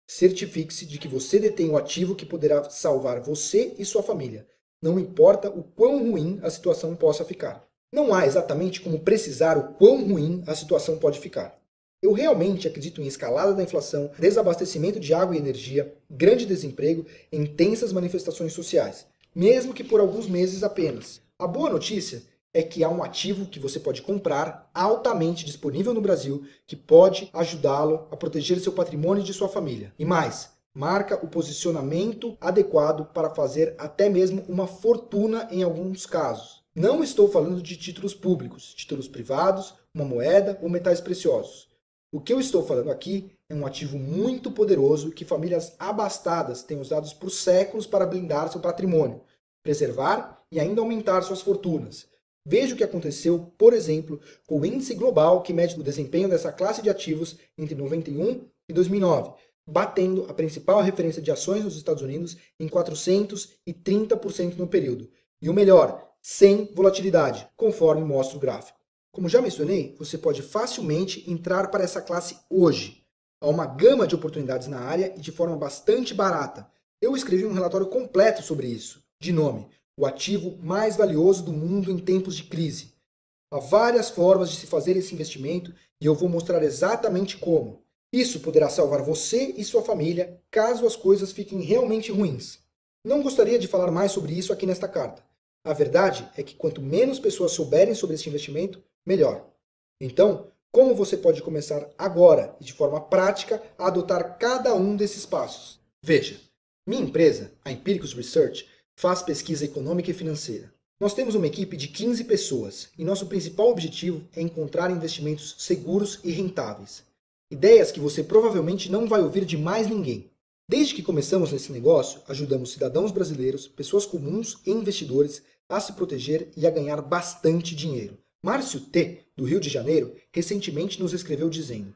Certifique-se de que você detém o ativo que poderá salvar você e sua família, não importa o quão ruim a situação possa ficar. Não há exatamente como precisar o quão ruim a situação pode ficar. Eu realmente acredito em escalada da inflação, desabastecimento de água e energia, grande desemprego e intensas manifestações sociais, mesmo que por alguns meses apenas. A boa notícia é que há um ativo que você pode comprar altamente disponível no Brasil que pode ajudá-lo a proteger seu patrimônio e de sua família. E mais, marca o posicionamento adequado para fazer até mesmo uma fortuna em alguns casos. Não estou falando de títulos públicos, títulos privados, uma moeda ou metais preciosos. O que eu estou falando aqui é um ativo muito poderoso que famílias abastadas têm usado por séculos para blindar seu patrimônio, preservar e ainda aumentar suas fortunas. Veja o que aconteceu, por exemplo, com o índice global que mede o desempenho dessa classe de ativos entre 91 e 2009, batendo a principal referência de ações nos Estados Unidos em 430% no período. E o melhor, sem volatilidade, conforme mostra o gráfico. Como já mencionei, você pode facilmente entrar para essa classe hoje. Há uma gama de oportunidades na área e de forma bastante barata. Eu escrevi um relatório completo sobre isso, de nome O Ativo Mais Valioso do Mundo em Tempos de Crise. Há várias formas de se fazer esse investimento e eu vou mostrar exatamente como. Isso poderá salvar você e sua família caso as coisas fiquem realmente ruins. Não gostaria de falar mais sobre isso aqui nesta carta. A verdade é que quanto menos pessoas souberem sobre este investimento, melhor. Então, como você pode começar agora e de forma prática a adotar cada um desses passos? Veja, minha empresa, a Empiricus Research, faz pesquisa econômica e financeira. Nós temos uma equipe de 15 pessoas e nosso principal objetivo é encontrar investimentos seguros e rentáveis. Ideias que você provavelmente não vai ouvir de mais ninguém. Desde que começamos nesse negócio, ajudamos cidadãos brasileiros, pessoas comuns e investidores a se proteger e a ganhar bastante dinheiro. Márcio T., do Rio de Janeiro, recentemente nos escreveu dizendo: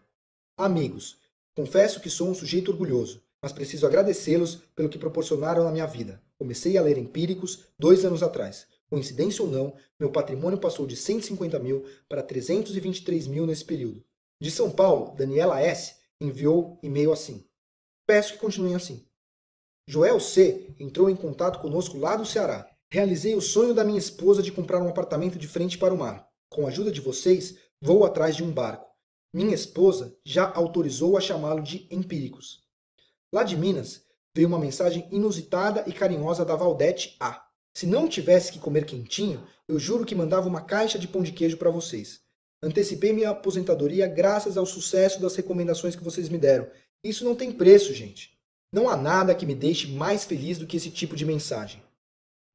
Amigos, confesso que sou um sujeito orgulhoso, mas preciso agradecê-los pelo que proporcionaram na minha vida. Comecei a ler Empíricos 2 anos atrás. Coincidência ou não, meu patrimônio passou de 150 mil para 323 mil nesse período. De São Paulo, Daniela S. enviou e-mail assim: Peço que continuem assim. Joel C. entrou em contato conosco lá do Ceará. Realizei o sonho da minha esposa de comprar um apartamento de frente para o mar. Com a ajuda de vocês, vou atrás de um barco. Minha esposa já autorizou a chamá-lo de Empíricos. Lá de Minas, veio uma mensagem inusitada e carinhosa da Valdete A. Se não tivesse que comer quentinho, eu juro que mandava uma caixa de pão de queijo para vocês. Antecipei minha aposentadoria graças ao sucesso das recomendações que vocês me deram. Isso não tem preço, gente. Não há nada que me deixe mais feliz do que esse tipo de mensagem.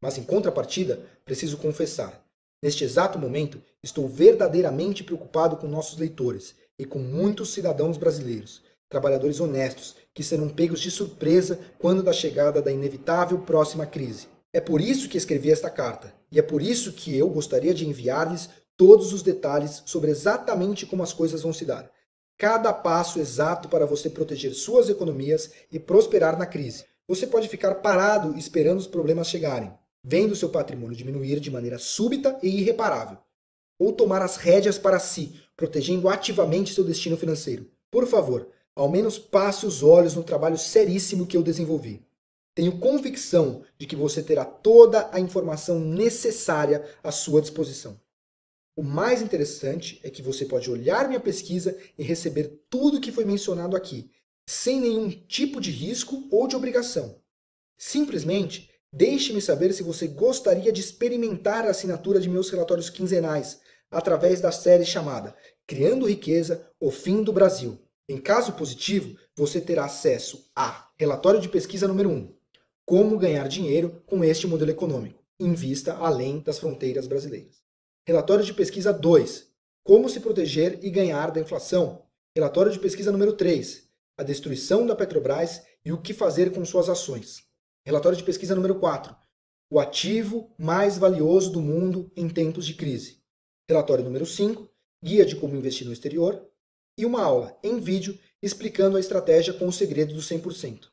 Mas em contrapartida, preciso confessar, neste exato momento, estou verdadeiramente preocupado com nossos leitores e com muitos cidadãos brasileiros, trabalhadores honestos, que serão pegos de surpresa quando da chegada da inevitável próxima crise. É por isso que escrevi esta carta, e é por isso que eu gostaria de enviar-lhes todos os detalhes sobre exatamente como as coisas vão se dar. Cada passo exato para você proteger suas economias e prosperar na crise. Você pode ficar parado esperando os problemas chegarem, vendo seu patrimônio diminuir de maneira súbita e irreparável. Ou tomar as rédeas para si, protegendo ativamente seu destino financeiro. Por favor, ao menos passe os olhos no trabalho seríssimo que eu desenvolvi. Tenho convicção de que você terá toda a informação necessária à sua disposição. O mais interessante é que você pode olhar minha pesquisa e receber tudo o que foi mencionado aqui, sem nenhum tipo de risco ou de obrigação. Simplesmente, deixe-me saber se você gostaria de experimentar a assinatura de meus relatórios quinzenais, através da série chamada Criando Riqueza, o Fim do Brasil. Em caso positivo, você terá acesso a relatório de pesquisa número 1, Como ganhar dinheiro com este modelo econômico, invista além das fronteiras brasileiras. Relatório de pesquisa 2, Como se proteger e ganhar da inflação. Relatório de pesquisa número 3, A destruição da Petrobras e o que fazer com suas ações. Relatório de pesquisa número 4, O ativo mais valioso do mundo em tempos de crise. Relatório número 5, Guia de como investir no exterior. E uma aula em vídeo explicando a estratégia com o segredo do 100%.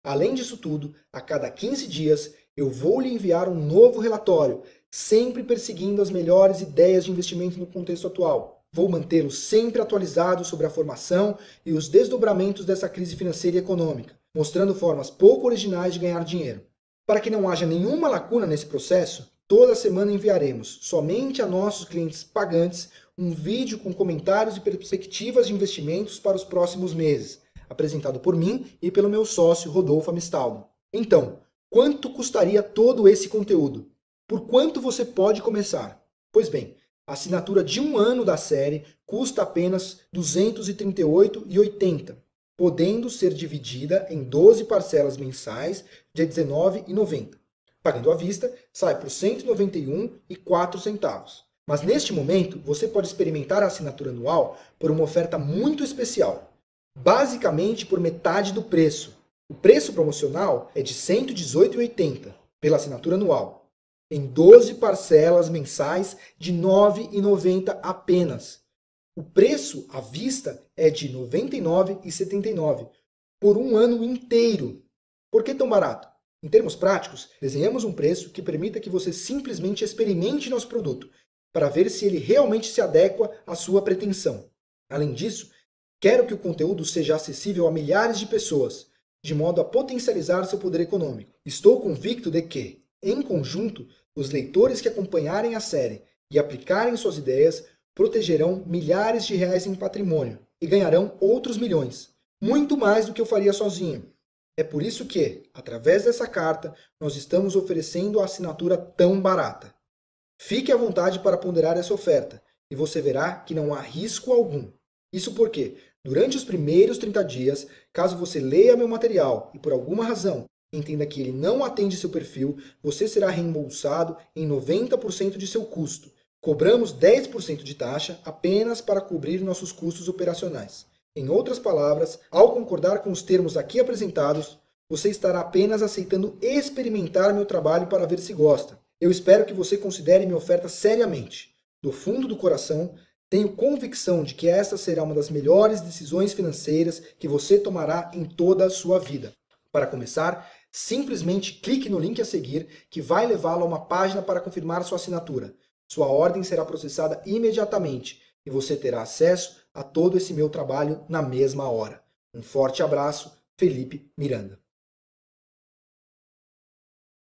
Além disso tudo, a cada 15 dias eu vou lhe enviar um novo relatório, sempre perseguindo as melhores ideias de investimento no contexto atual. Vou mantê-lo sempre atualizado sobre a formação e os desdobramentos dessa crise financeira e econômica, mostrando formas pouco originais de ganhar dinheiro. Para que não haja nenhuma lacuna nesse processo, toda semana enviaremos, somente a nossos clientes pagantes, um vídeo com comentários e perspectivas de investimentos para os próximos meses, apresentado por mim e pelo meu sócio Rodolfo Amistaldo. Então, quanto custaria todo esse conteúdo? Por quanto você pode começar? Pois bem, a assinatura de 1 ano da série custa apenas R$ 238,80, podendo ser dividida em 12 parcelas mensais de R$ 19,90. Pagando à vista, sai por R$ 191,04. Mas neste momento, você pode experimentar a assinatura anual por uma oferta muito especial, basicamente por metade do preço. O preço promocional é de R$ 118,80 pela assinatura anual, em 12 parcelas mensais de R$ 9,90 apenas. O preço à vista é de R$ 99,79 por 1 ano inteiro. Por que tão barato? Em termos práticos, desenhamos um preço que permita que você simplesmente experimente nosso produto, para ver se ele realmente se adequa à sua pretensão. Além disso, quero que o conteúdo seja acessível a milhares de pessoas, de modo a potencializar seu poder econômico. Estou convicto de que, em conjunto, os leitores que acompanharem a série e aplicarem suas ideias protegerão milhares de reais em patrimônio e ganharão outros milhões, muito mais do que eu faria sozinho. É por isso que, através dessa carta, nós estamos oferecendo a assinatura tão barata. Fique à vontade para ponderar essa oferta e você verá que não há risco algum. Isso porque, durante os primeiros 30 dias, caso você leia meu material e por alguma razão entenda que ele não atende seu perfil, você será reembolsado em 90% de seu custo. Cobramos 10% de taxa apenas para cobrir nossos custos operacionais. Em outras palavras, ao concordar com os termos aqui apresentados, você estará apenas aceitando experimentar meu trabalho para ver se gosta. Eu espero que você considere minha oferta seriamente. Do fundo do coração, tenho convicção de que esta será uma das melhores decisões financeiras que você tomará em toda a sua vida. Para começar, simplesmente clique no link a seguir, que vai levá-lo a uma página para confirmar sua assinatura. Sua ordem será processada imediatamente e você terá acesso a todo esse meu trabalho na mesma hora. Um forte abraço, Felipe Miranda.